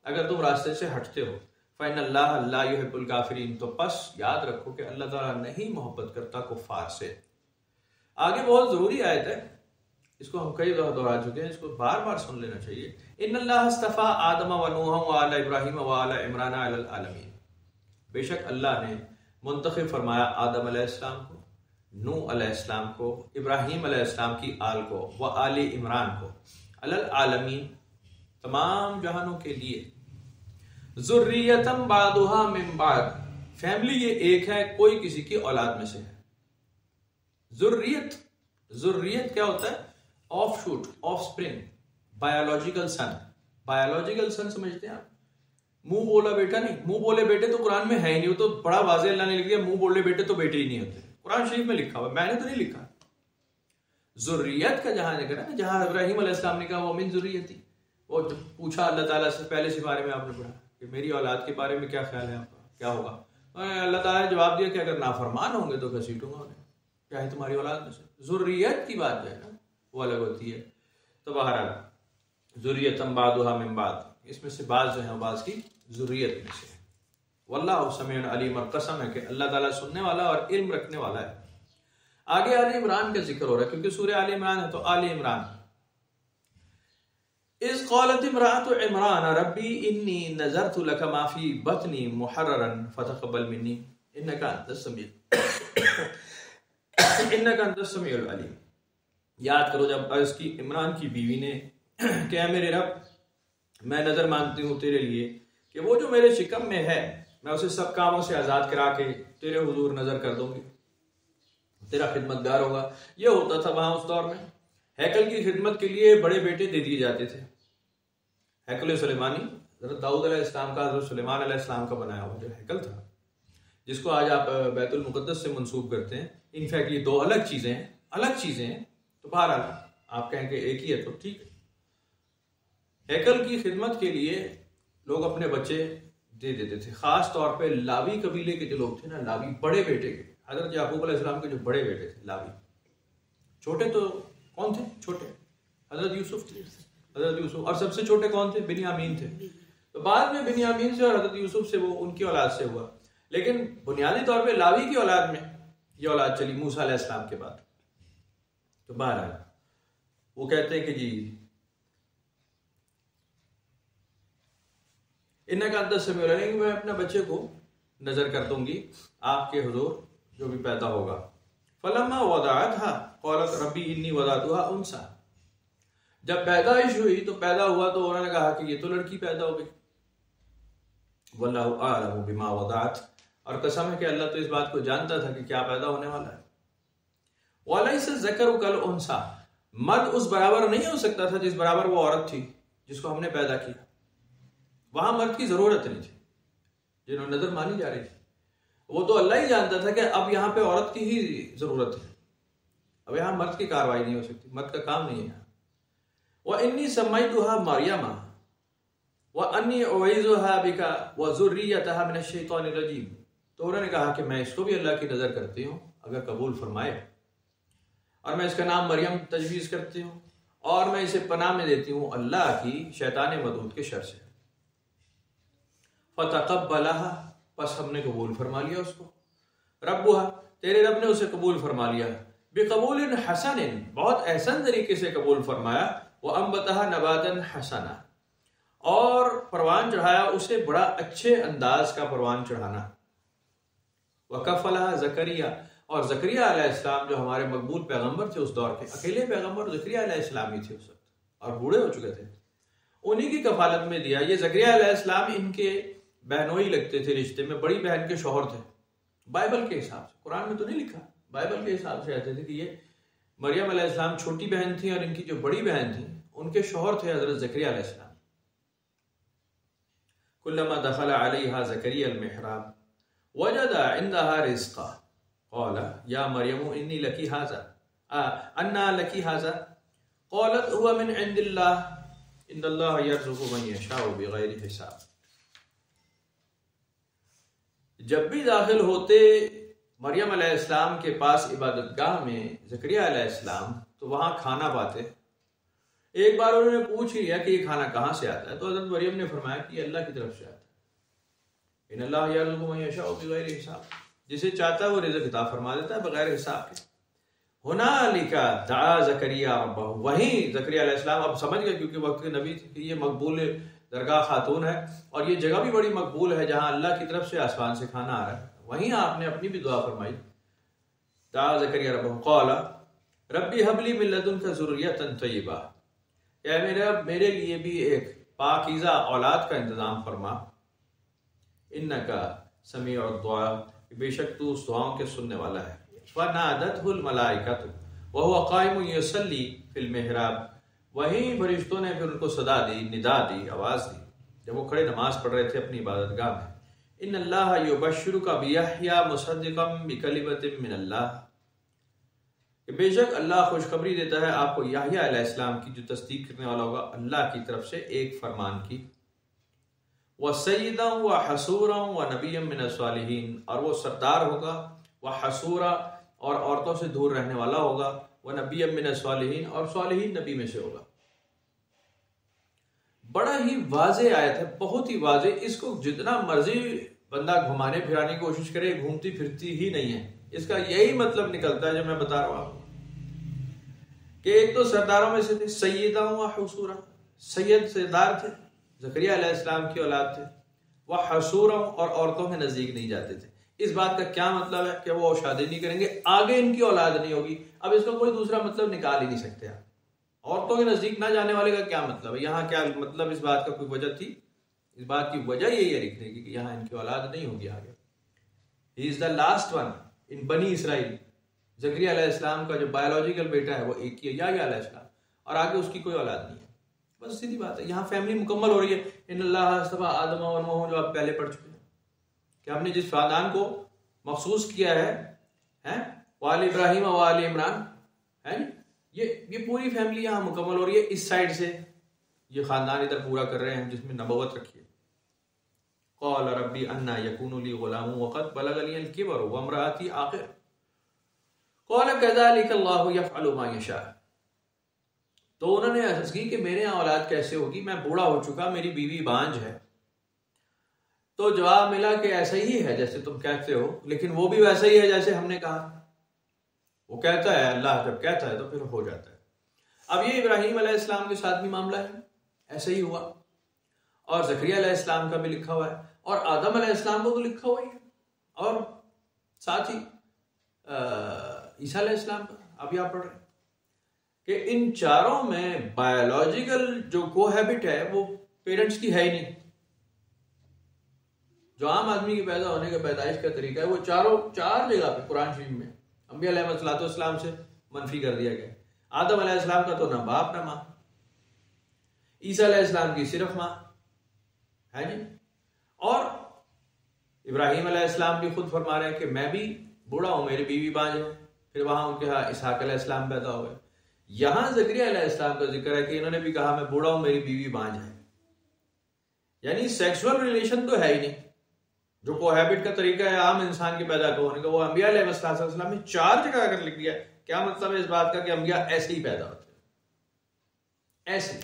अगर तुम रास्ते से हटते हो, फ़इन्नल्लाह ला युहिब्बुल काफिरीन, तो बस याद रखो कि अल्लाह ताला नहीं मोहब्बत करता कुफार से। आगे बहुत जरूरी आयत है, इसको हम कई दफा दोहरा चुके हैं, इसको बार बार सुन लेना चाहिए। इन्नल्लाह अस्तफ़ा आदम व नूह व आला इब्राहीम व आला इमरान अलल आलमीन, बेशक अल्लाह ने मुंतखब फरमाया आदम अलैहिस्सलाम को, नूह अलैहिस्सलाम को, इब्राहीम अलैहिस्सलाम की आल को, व आले इमरान को, अलल आलमीन, तमाम जहानों के लिए, ज़ुर्रियतम बादुहा मिन बाद, फैमिली ये एक है, कोई किसी की औलाद में से है। ज़ुर्रियत क्या होता है? Offshoot, offspring, biological son समझते हैं आप? मुंह बोला बेटा नहीं, मुंह बोले बेटे तो कुरान में है ही नहीं, वो तो बड़ा वाज़ेह अल्लाह ने लिख दिया, मुंह बोले बेटे तो बेटे ही नहीं होते, कुरान शरीफ में लिखा हुआ, मैंने तो नहीं लिखा। ज़ुर्रियत का जहां जिक्र है, जहां इब्राहीम अलैहिस्सलाम ने कहा वो मिन ज़ुर्रियती, वो पूछा अल्लाह ताला से पहले से बारे में आपने पढ़ा कि मेरी औलाद के बारे में क्या ख्याल है आपका, क्या होगा? अल्लाह ताला ने जवाब दिया कि अगर नाफरमान होंगे तो घसीटूंगा उन्हें, क्या है तुम्हारी औलाद में से। ज़ुर्रियत की बात जो है ना वो अलग होती है। तो बहरहाल ज़ुर्रियतम बादुहा मिन बाद, इसमें से बाज जो है बाज की ज़ुर्रियत में से। वल्लाहु समीउन अलीम, और कसम है कि अल्लाह ताला सुनने वाला और इल्म रखने वाला है। आगे आले इमरान का जिक्र हो रहा है, क्योंकि सूरह आले इमरान है, तो आले इमरान, इज़ क़ालत इम्राअतु इमरान रब्बी इन्नी नज़रतु लका मा फ़ी बत्नी मुहर्ररन फ़तक़ब्बल मिन्नी इन्नका अंतस समीउल अलीम। याद करो जब अर्ज़ की इमरान की बीवी ने क्या मेरे रब, मैं नजर मानती हूँ तेरे लिए कि वो जो मेरे शिकम में है, मैं उसे सब कामों से आजाद करा के तेरे हुजूर नजर कर दूंगी, तेरा खिदमतगार होगा। ये होता था वहां उस दौर में। हैकल की खिदमत के लिए बड़े बेटे दे दिए जाते थे। हैकल सुलेमानी हज़रत दाऊद अलैहिस्सलाम का, हज़रत सुलेमान अलैहिस्सलाम का बनाया हुआ जो हैकल था, जिसको आज आप बैतुल मुक़द्दस से मंसूब करते हैं। इनफैक्ट ये दो अलग चीजें हैं, तो बहरहाल आप कहें कि एक ही है तो ठीक है। हैकल की खिदमत के लिए लोग अपने बच्चे दे देते थे, खास तौर पे लावी कबीले के जो लोग थे ना, लावी बड़े बेटे के, हजरत याकूब अलैहिस्सलाम के जो बड़े बेटे थे लावी, छोटे तो कौन थे? छोटे हजरत यूसुफ थे, हजरत यूसुफ। और सबसे छोटे कौन थे? बिन्यामीन थे। तो बाद में बिन्यामीन से और हजरत यूसुफ से, वो उनकी औलाद से हुआ, लेकिन बुनियादी तौर पे लावी की औलाद में ये औलाद चली मूसा अलैहिस्सलाम के बाद। तो बहरहाल वो कहते हैं कि जी इन्नका अंतस समीउल अलीम, मैं अपने बच्चे को नजर कर दूंगी आपके हुजूर जो भी पैदा होगा। फलम्मा वदाअतहा क़ालत रब्बी इन्नी वदाअतुहा उन्सा। जब पैदाइश हुई तो पैदा हुआ तो उन्होंने कहा कि ये तो लड़की पैदा हो गई। वल्लाहु आलमु बिमा वदाअत, और कसम है कि अल्लाह तो इस बात को जानता था कि क्या पैदा होने वाला है। वलैसा ज़करु कल उन्सा, मर्द उस बराबर नहीं हो सकता था जिस बराबर वो औरत थी जिसको हमने पैदा किया। वहां मर्द की जरूरत नहीं थी, जिन्होंने नजर मानी जा रही थी। वो तो अल्लाह ही जानता था कि अब यहाँ पे औरत की ही जरूरत है, अब यहाँ मर्द की कार्रवाई नहीं हो सकती, मर्द का काम नहीं है यहाँ। वह इन्नी सम्मयतुहा मरियमा व अन्नी उईज़ुहा बिका व ज़ुर्रियतहा मिनश शैतानिर रजीम। तो उन्होंने कहा कि मैं इसको भी अल्लाह की नजर करती हूँ अगर कबूल फरमाए, और मैं इसका नाम मरियम तजवीज करती हूँ, और मैं इसे पनाह में देती हूँ अल्लाह की शैतान मदूद के शर से। फतक़ब्बलहा, बस हमने कबूल फरमा लिया उसको। रब्बुहा, तेरे रब ने उसे कबूल फरमा लिया। बिक़बूलिन हसनिन, बहुत एहसन तरीके से कबूल फरमाया। व अंबतहा नबातन हसना, और परवान चढ़ाया उसे बड़ा अच्छे अंदाज का परवान चढ़ाना। व कफ़लहा ज़करिया, और ज़करिया अलैहिस्सलाम जो हमारे मकबूल पैगंबर थे उस दौर के, अकेले पैगंबर ज़करिया अलैहिस्सलाम ही थे उस वक्त, और बूढ़े हो चुके थे, उन्हीं की कफालत में दिया। ये ज़करिया अलैहिस्सलाम इनके बहनोई लगते थे, रिश्ते में बड़ी बहन के शौहर थे बाइबल के हिसाब से। कुरान में तो नहीं लिखा, बाइबल के हिसाब से कहते थे कि ये मरियम अलैहिस्सलाम छोटी बहन थी और इनकी जो बड़ी बहन थी उनके शौहर थे हजरत ज़करिया अलैहिस्सलाम। कुल्लमा दखल अलैहा ज़करिया अल-मिहराब वजदा इंदहा रिज़्क़ा क़ाल या मरियम इन्नी लकी हाज़ा अन्ना लकी हाज़ा क़ालत हुवा मिन इंदिल्लाह इन्नल्लाह यर्ज़ुक़ु मन यशाउ बिग़ैरि हिसाब। जब भी दाखिल होते मरियम अलैहिस्सलाम के पास इबादतगाह में ज़करिया अलैहिस्सलाम, तो वहां खाना पाते। एक बार उन्होंने पूछ लिया कि ये खाना कहाँ से आता है, तो हज़रत मरियम ने फरमाया कि ये अल्लाह की तरफ से आता है। इन्नल्लाह यर्ज़ुक़ु मन यशाउ बिग़ैरि हिसाब, जिसे चाहता है वो रिज़्क़ अता फरमा देता है बगैर हिसाब के। हुनालिका दआ ज़करिया रब्बहु, वहीं ज़करिया अलैहिस्सलाम अब समझ गए, क्योंकि वक्त के नबी थे, कि ये मकबूल दरगाह खातून है और ये जगह भी बड़ी मकबूल है जहां अल्लाह की तरफ से आसमान से खाना आ रहा है। वहीं आपने अपनी भी दुआ फरमाई। दआ ज़करिया रब्बहु क़ाल रब्बी हबली मिन लदुनका ज़ुर्रियतन तय्यिबा, या मेरे लिए भी एक पाकीज़ा औलाद का इंतजाम फरमा। इन्नका समीउद दुआ, बेशक तू उस दुआओं के सुनने वाला है। फ़नादतहुल मलाइकतु व हुवा क़ाइमुन युसल्ली फ़िल मिहराब, वहीं फरिश्तों ने फिर उनको सदा दी, निदा दी, आवाज दी, जब वो खड़े नमाज पढ़ रहे थे अपनी इबादतगाह में। इन्नल्लाह युबश्शिरुका बियहया मुसद्दिक़म बिकलिमतिन मिनल्लाह, बेशक अल्लाह खुशखबरी देता है आपको याह्या अलैहिस्सलाम की, जो तस्दीक करने वाला होगा अल्लाह की तरफ से एक फरमान की। व सय्यदन व हसूरा व नबिय्यन मिनस सालिहीन, और वो सरदार होगा, व हसूरा और औरतों से दूर रहने वाला होगा, व नबिय्यन मिनस सालिहीन और सालिहीन नबी में से होगा। बड़ा ही वाज़े आयत है, बहुत ही वाज़े। इसको जितना मर्जी बंदा घुमाने फिराने की कोशिश करे, घूमती फिरती ही नहीं है। इसका यही मतलब निकलता है जो मैं बता रहा हूं कि एक तो सरदारों में से थे, सय्यदा व हसूरा, सैयद सरदार थे, ज़करिया अलैहिस्सलाम की औलाद थे। वह हसूरा, और औरतों के नजदीक नहीं जाते थे। इस बात का क्या मतलब है कि वो शादी नहीं करेंगे, आगे इनकी औलाद नहीं होगी। अब इसका कोई दूसरा मतलब निकाल ही नहीं सकते आप। औरतों के नजदीक ना जाने वाले का क्या मतलब है, यहाँ क्या मतलब, इस बात का कोई वजह थी? इस बात की वजह यही है लिखने की कि यहाँ इनकी औलाद नहीं होगी आगे। He is the last one in बनी इसराइल। ज़करिया अलैहिस्सलाम का जो बायोलॉजिकल बेटा है वो एक ही है, याह्या अलैहिस्सलाम, और आगे उसकी कोई औलाद नहीं है। बस सीधी बात है, यहाँ फैमिली मुकम्मल हो रही है। इन्नल्लाह अस्तफ़ा आदम व नूह, जो आप पहले पढ़ चुके हैं कि हमने जिस खानदान को मखसूस किया है वाल इब्राहिम व वाल इमरान, है ये पूरी फैमिली यहाँ मुकम्मल हो रही है। इस साइड से ये खानदान इधर पूरा कर रहे हैं जिसमें नबुव्वत रखी है। क़ाल रब्बी अन्ना यकूनु ली गुलाम व क़द बलगनी अल-किबर व इम्राअती आक़िर क़ाल कज़ालिका अल्लाहु यफ़अलु मा यशा। तो उन्होंने अर्ज़ की कि मेरे यहाँ औलाद कैसे होगी, मैं बूढ़ा हो चुका, मेरी बीवी बांझ है। तो जवाब मिला कि ऐसा ही है जैसे तुम कहते हो, लेकिन वो भी वैसा ही है जैसे हमने कहा। वो कहता है, अल्लाह जब कहता है तो फिर हो जाता है। अब ये इब्राहीम अलैहिस्सलाम के साथ भी मामला है, ऐसा ही हुआ। और ज़करिया अलैहिस्सलाम का भी लिखा हुआ है, और आदम अलैहिस्सलाम को तो लिखा हुआ ही है, और साथ ही ईसा अलैहिस्सलाम का आप यहाँ पढ़ रहे हैं कि इन चारों में बायोलॉजिकल जो कोहैबिट है वो पेरेंट्स की है ही नहीं। जो आम आदमी के पैदा होने का पैदाइश का तरीका है वो चार जगह पे कुरान शरीफ में अंबिया अलैहिस्सलाम से मनफी कर दिया गया। आदम अलैहिस्सलाम का तो ना बाप ना माँ, ईसा अलैहिस्सलाम की सिर्फ माँ है जी। और इब्राहिम अलैहिस्सलाम भी खुद फरमा रहे हैं कि मैं भी बूढ़ा हूं, मेरी बीवी बांझ है। फिर वहां उनके यहाँ इसहाक अलैहिस्सलाम पैदा हो गए। यहां ज़करिया अलैहिस्सलाम का जिक्र है कि इन्होंने भी कहा मैं बूढ़ा हूं, मेरी बीवी बांझ है। यानी सेक्सुअल रिलेशन तो है ही नहीं। जो कोहैबिट का तरीका है आम इंसान के पैदा होने का वो अंबिया अलैहिस्सलाम में 4 जगह अगर लिख दिया। क्या मतलब है इस बात का कि अंबिया ऐसे ही पैदा होते हैं, ऐसे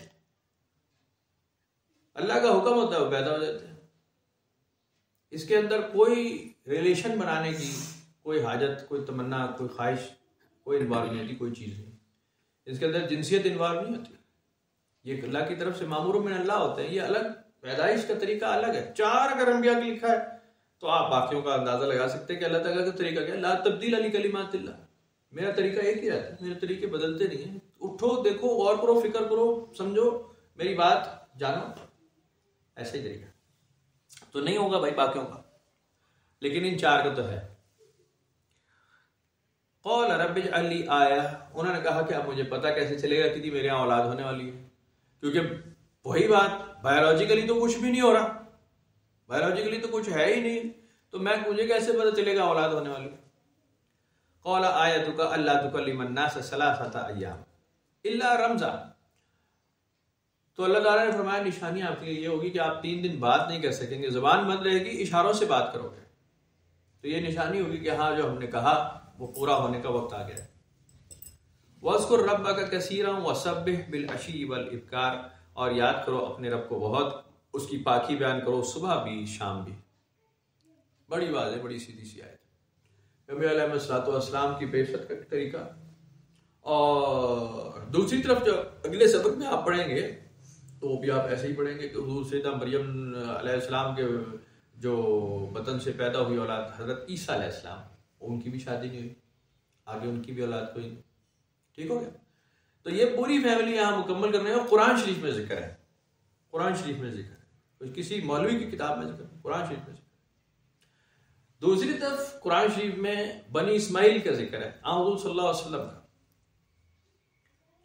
अल्लाह का हुक्म होता है वो पैदा हो जाते हैं। इसके अंदर कोई रिलेशन बनाने की कोई हाजत, कोई तमन्ना, कोई ख्वाहिश, कोई इन्वॉल्व नहीं होती, कोई चीज़ नहीं। इसके अंदर जिनसियत इन्वॉल्व नहीं होती। ये अल्लाह की तरफ से मामूर मिन अल्लाह होते हैं। ये अलग पैदाइश का तरीका अलग है। 4 अगर अंबिया की लिखा है तो आप बाकियों का अंदाजा लगा सकते हैं कि अल्लाह ताला का तरीका क्या है। ला तब्दील अली कलिमातिल्लाह, मेरा तरीका एक ही रहता है, मेरे तरीके बदलते नहीं है। उठो, देखो, गौर करो, फिक्र करो, समझो, मेरी बात जानो, ऐसा ही तरीका तो नहीं होगा भाई बाकियों का, लेकिन इन 4 का तो है। क़ौल रब्बि अली आया, उन्होंने कहा कि अब मुझे पता कैसे चलेगा कि मेरे यहाँ औलाद होने वाली है। क्योंकि वही बात, बायोलॉजिकली तो कुछ भी नहीं हो रहा, बायोलॉजिकली तो कुछ है ही नहीं, तो मुझे कैसे पता चलेगा औलाद होने वाली है। क़ौल आयतुका अल्ला तुकल्लिमन नास सलासता अय्याम इल्ला रमज़ान, तो अल्लाह ताला ने फरमाया निशानी आपके लिए ये होगी कि आप 3 दिन बात नहीं कर सकेंगे, जुबान बंद रहेगी, इशारों से बात करोगे। तो ये निशानी होगी कि हाँ जो हमने कहा वो पूरा होने का वक्त आ गया है। वज़्कुर रब्बका कसीरन वसब्बिह बिल अशी वल इब्कार, और याद करो अपने रब को बहुत, उसकी पाकी बयान करो सुबह भी शाम भी। बड़ी बात है, बड़ी सीधी सी आयत नबी अलैहिस्सलाम की बेइज्जत का तरीका। और दूसरी तरफ जो अगले सबक में आप पढ़ेंगे तो भी आप ऐसे ही पढ़ेंगे कि हुज़ूर सैयदा मरियम अलैहिस्सलाम के जो बतन से पैदा हुई औलाद हज़रत ईसा अलैहिस्सलाम, उनकी भी शादी नहीं हुई, आगे उनकी भी औलाद कोई नहीं। ठीक हो गया। तो ये पूरी फैमिली यहाँ मुकम्मल करने का कुरान शरीफ में जिक्र है, कुरान शरीफ में जिक्र है, किसी मौलवी की किताब में जिक्र, कुरान शरीफ में जिक्र। दूसरी तरफ कुरान शरीफ में बनी इस्माइल का जिक्र है, हुज़ूर सल्लल्लाहु अलैहि वसल्लम का,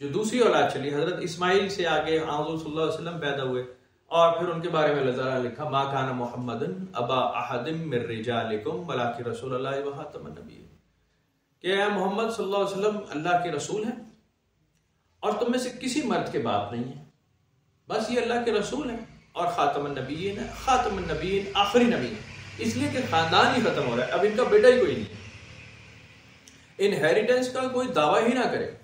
जो दूसरी औलाद चली हजरत इस्माइल से आगे हुज़ूर सल्लल्लाहु अलैहि वसल्लम पैदा हुए। और फिर उनके बारे में अल्लाह ताला ने लिखा मा काना मुहम्मदन अबा अहदिम मिर रिजालिकुम वलाकिन रसूलुल्लाह व खातमुन नबिय्यीन, कि मोहम्मद सल्लल्लाहु अलैहि वसल्लम अल्लाह के रसूल हैं और तुम में से किसी मर्द के बाप नहीं है, बस ये अल्लाह के रसूल हैं और खातमुन नबिय्यीन है। खातमुन नबिय्यीन आखिरी नबी है, इसलिए कि खानदान ही खत्म हो रहा है, अब इनका बेटा ही कोई नहीं है, इनहेरिटेंस का कोई दावा ही ना करे।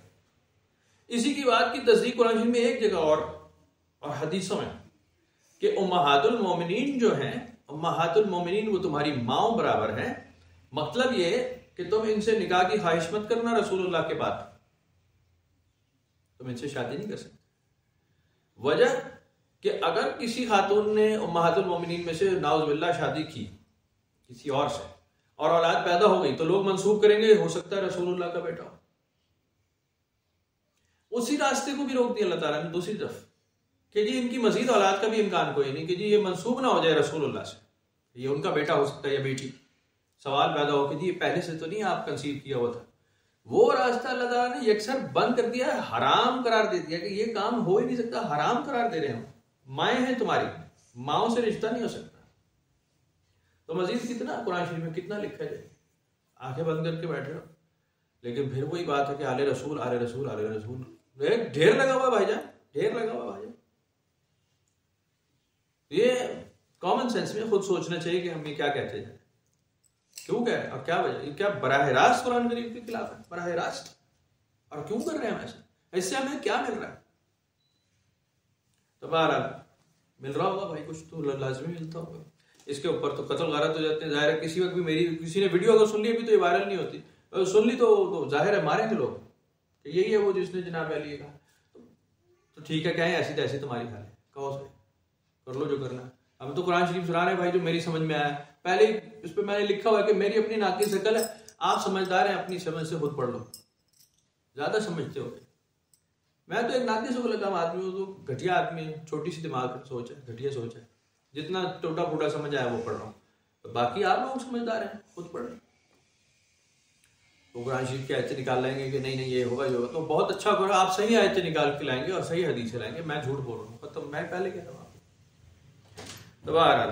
इसी की बात की तस्दीक कुरान शरीफ में एक जगह और हदीसों में कि उम्महातुल मोमिनीन जो हैं, उम्महातुल मोमिनीन वो तुम्हारी माओ बराबर हैं। मतलब ये कि तुम इनसे निकाह की ख्वाहिश मत करना रसूलुल्लाह के बाद, तुम इनसे शादी नहीं कर सकते। वजह कि अगर किसी खातून ने उम्महातुल मोमिनीन में से नाउज़ुबिल्लाह शादी की किसी और से और औलाद पैदा हो गई तो लोग मंसूब करेंगे हो सकता है रसूलुल्लाह का बेटा हो। उसी रास्ते को भी रोक दिया अल्लाह ताला ने दूसरी तरफ कि जी इनकी मजीद औलाद का भी इम्कान कोई नहीं, कि जी ये मंसूब ना हो जाए रसूलुल्लाह से, ये उनका बेटा हो सकता है या बेटी। सवाल पैदा हो कि जी पहले से तो नहीं आप कंसीव किया हुआ था। वो रास्ता अल्लाह ताला ने यकसर बंद कर दिया है, हराम करार दे दिया कि ये काम हो ही नहीं सकता, हराम करार दे रहे हैं हम, माएँ हैं तुम्हारी, माओ से रिश्ता नहीं हो सकता। तो मजीद कितना कुरान शरीफ में कितना लिखा है, आंखें बंद करके बैठे हो। लेकिन फिर वही बात है कि आले रसूल आले रसूल आले रसूल, ढेर लगा हुआ भाईजान, ढेर लगा हुआ भाईजान। ये कॉमन सेंस में खुद सोचना चाहिए कि हम ये क्या कहते हैं, क्यों कह रहे हैं और क्या वजह। ये क्या बराह रास्त कुरान करीम के खिलाफ है, बराह रास्त, और क्यों कर रहे हैं हम ऐसा, इससे हमें क्या मिल रहा है। तो बहरहाल मिल रहा होगा भाई, कुछ तो लाजमी मिलता होगा। इसके ऊपर तो कत्ल गारत हो जाते हैं, जाहिर है। किसी वक्त भी मेरी किसी ने वीडियो अगर सुन ली अभी तो ये वायरल नहीं होती, सुन ली तो जाहिर है मारेंगे लोग कि यही है वो जिसने जनाब अली कहा। तो ठीक है, क्या है ऐसी तैसी तुम्हारी हाल है, कहो सही, कर लो जो करना। अब तो कुरान शरीफ सुना रहे भाई जो मेरी समझ में आया। पहले इस पर मैंने लिखा हुआ है कि मेरी अपनी नाकी शकल है, आप समझदार हैं, अपनी समझ से खुद पढ़ लो, ज्यादा समझते हो। मैं तो एक नाती से लगा आदमी हूँ, तो घटिया आदमी है, छोटी सी दिमाग सोच है, घटिया सोच है, जितना टोटा फूटा समझ आया वो पढ़ रहा हूँ। तो बाकी आप लोग समझदार हैं, खुद पढ़ लें। तो कुरान शरीफ की आयतें निकाल लेंगे कि नहीं नहीं ये होगा जो होगा, तो बहुत अच्छा करो, आप सही आयतें निकाल के लाएंगे और सही हदीसें लाएंगे, मैं झूठ बोल रहा हूँ। तो मैं पहले कह रहा हूँ तो बहरहाल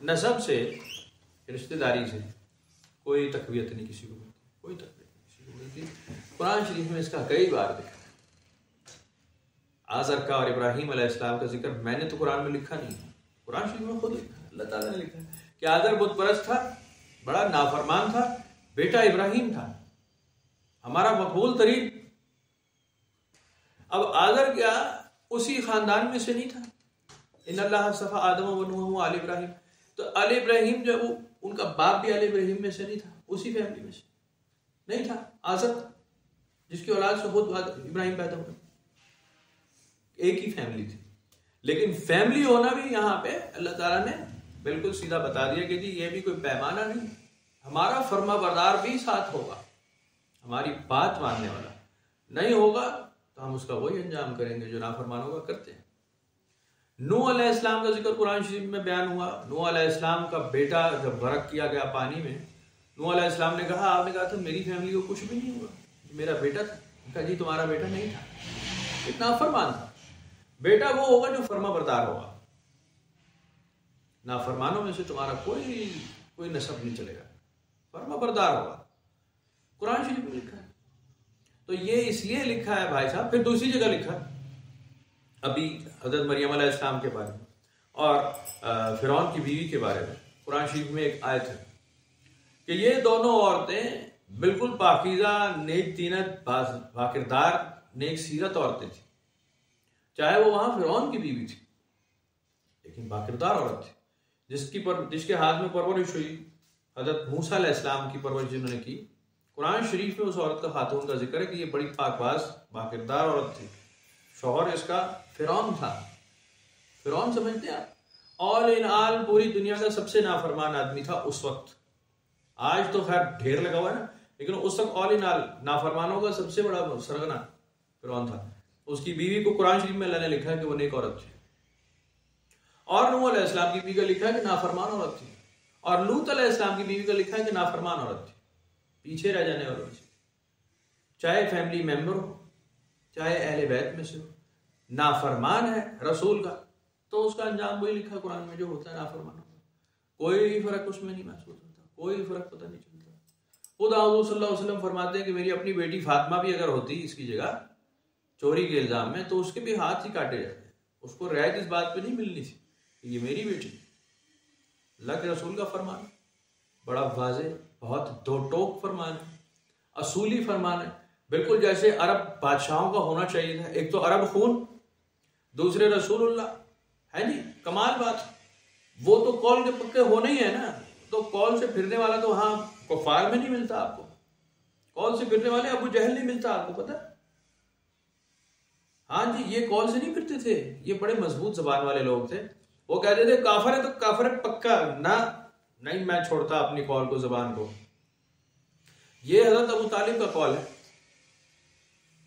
नसब से, रिश्तेदारी से कोई तकवीयत नहीं किसी को मिलती, कोई तकवीयत नहीं किसी को मिलती। कुरान शरीफ में इसका कई बार देखा। आज़र का और इब्राहीम अलैहिस्सलाम का जिक्र मैंने तो कुरान में लिखा नहीं, कुरान शरीफ में खुद लिखा, अल्लाह ताला ने लिखा कि आज़र बुत परस्त था, बड़ा नाफरमान था, बेटा इब्राहीम था हमारा मकबूल तरीन। अब आज़र क्या उसी खानदान में से नहीं था? इन्नल्लाह सफ़ा आदम व नूह व आल इब्राहीम, तो आल इब्राहीम जो वो उनका बाप भी आल इब्राहीम में से नहीं था, उसी फैमिली में से नहीं था। आज़र जिसकी औलाद से खुद इब्राहीम पैदा हुए, एक ही फैमिली थी। लेकिन फैमिली होना भी यहाँ पे अल्लाह ताला ने बिल्कुल सीधा बता दिया कि जी ये भी कोई पैमाना नहीं, हमारा फर्मा बरदार भी साथ होगा, हमारी बात मानने वाला नहीं होगा तो हम उसका वही अंजाम करेंगे जो नाफरमान होगा करते हैं। नूह अलैहिस्सलाम का जिक्र कुरान शरीफ में बयान हुआ। नूह अलैहिस्सलाम का बेटा जब गरक किया गया पानी में, नूह अलैहिस्सलाम ने कहा, आपने कहा था मेरी फैमिली को कुछ भी नहीं हुआ, मेरा बेटा था। कहा जी तुम्हारा बेटा नहीं था, इतना फरमान था। बेटा वो होगा जो फर्मा बरदार होगा, नाफरमानों में से तुम्हारा कोई नसब नहीं चलेगा, फर्मा बरदार होगा। कुरान शरीफ में लिखा है। तो ये इसलिए लिखा है भाई साहब। फिर दूसरी जगह लिखा अभी हजरत मरियम अलैहिस्सलाम के बारे में और फिरौन की बीवी के बारे में कुरान शरीफ में एक आयत है कि ये दोनों औरतें बिल्कुल पाकीज़ा, नेक तीनत, बाकिरदार, नेक सीरत औरतें थी। चाहे वो वहां फिरौन की बीवी थी, लेकिन बाकिरदार औरत थी, जिसके हाथ में परवरिश हुई। हजरत मूसा अलैहिस्सलाम की परवरिश जिन्होंने की, कुरान शरीफ में उस औरत का खातून का जिक्र है कि ये बड़ी पाकबाज बाकिरदार औरत थी। शौहर इसका फिरौन था। फिरौन समझते हैं आप, ऑल इन ऑल पूरी दुनिया का सबसे नाफरमान आदमी था उस वक्त। आज तो खैर ढेर लगा हुआ है ना, लेकिन उस वक्त ऑल इन ऑल नाफरमानों का सबसे बड़ा सरगना फिरौन था। उसकी बीवी को कुरान शरीफ में अल्लाह ने लिखा है कि वो नेक औरत थी। और नूह अलैहिस्सलाम की बीवी का लिखा है कि नाफरमान औरत थी। और लूत अलैहिस्सलाम की बीवी का लिखा है कि नाफरमान औरत थी, पीछे रह जाने वालों में से। चाहे फैमिली मेंबर हो, चाहे अहले बैत में से हो, नाफरमान है रसूल का, तो उसका अंजाम वही लिखा कुरान में जो होता है नाफरमान होगा। कोई फर्क उसमें नहीं महसूस होता, कोई फर्क पता नहीं चलता। खुद हुज़ूर सल्लल्लाहु अलैहि वसल्लम फरमाते हैं कि मेरी अपनी बेटी फातिमा भी अगर होती इसकी जगह चोरी के इल्जाम में, तो उसके भी हाथ ही काटे जाते। उसको रियायत इस बात पे नहीं मिलनी थी कि ये मेरी बेटी। अल्लाह के रसूल का फरमान बड़ा वाज़े, बहुत दो टोक फरमान है, असूली फरमान है, बिल्कुल जैसे अरब बादशाहों का होना चाहिए था। एक तो अरब खून, दूसरे रसूलुल्लाह है जी, कमाल बात। वो तो कौल के पक्के होने ही है ना, तो कौल से फिरने वाला तो हाँ कुफार में नहीं मिलता आपको। कौल से फिरने वाले अबू जहल नहीं मिलता आपको, पता? हाँ जी, ये कौल से नहीं फिरते थे, ये बड़े मजबूत जबान वाले लोग थे। वो कहते थे काफर है तो काफर है पक्का ना, नहीं मैं छोड़ता अपनी कौल को, जबान को। ये हजरत अबू तालिब का कौल है।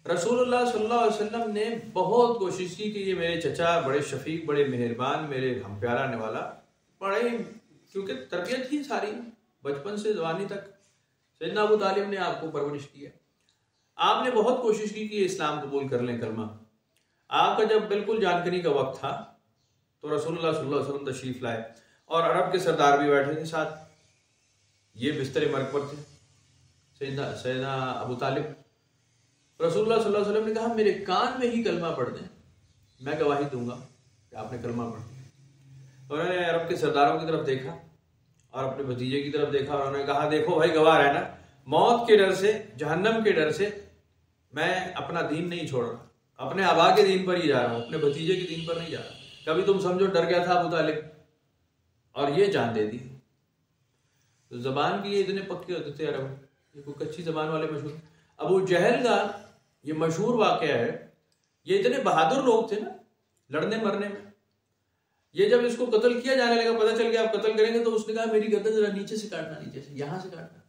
रसूलुल्लाह सल्लल्लाहु अलैहि वसल्लम ने बहुत कोशिश की कि ये मेरे चचा बड़े शफीक, बड़े मेहरबान, मेरे हम प्यारा आने वाला, बड़े, क्योंकि तरबियत ही सारी बचपन से जवानी तक सैयदना अबू तालिब ने आपको परवरिश किया। आपने बहुत कोशिश की कि इस्लाम कबूल कर लें, कलमा। आपका जब बिल्कुल जानकारी का वक्त था तो रसूलुल्लाह सल्लल्लाहु अलैहि वसल्लम तशरीफ लाए और अरब के सरदार भी बैठे थे साथ। ये बिस्तर मर्ग पर थे सैयदना अबू तालिब। रसूलुल्लाह सल्लल्लाहु अलैहि वसल्लम ने कहा मेरे कान में ही कलमा पढ़ दें, मैं गवाही दूंगा कि आपने कलमा पढ़ दिया। उन्होंने अरब के सरदारों की तरफ देखा और अपने भतीजे की तरफ देखा और उन्होंने कहा देखो भाई गवाह रहना, मौत के डर से, जहन्नम के डर से मैं अपना दीन नहीं छोड़ रहा, अपने आबा के दीन पर ही जा रहा हूं, अपने भतीजे के दीन पर नहीं जा रहा। कभी तुम समझो डर गया था अबू तालिब और ये जान दे दी। तो जबान भी ये इतने पक्के होते थे अरब, ये कोई कच्ची जबान वाले मशहूर। अबू जहल का ये मशहूर वाकया है, ये इतने बहादुर लोग थे ना लड़ने मरने में। ये जब इसको कत्ल किया जाने लगा, पता चल गया आप कत्ल करेंगे, तो उसने कहा मेरी गर्दन जरा नीचे से काटना, नीचे से, यहां से काटना,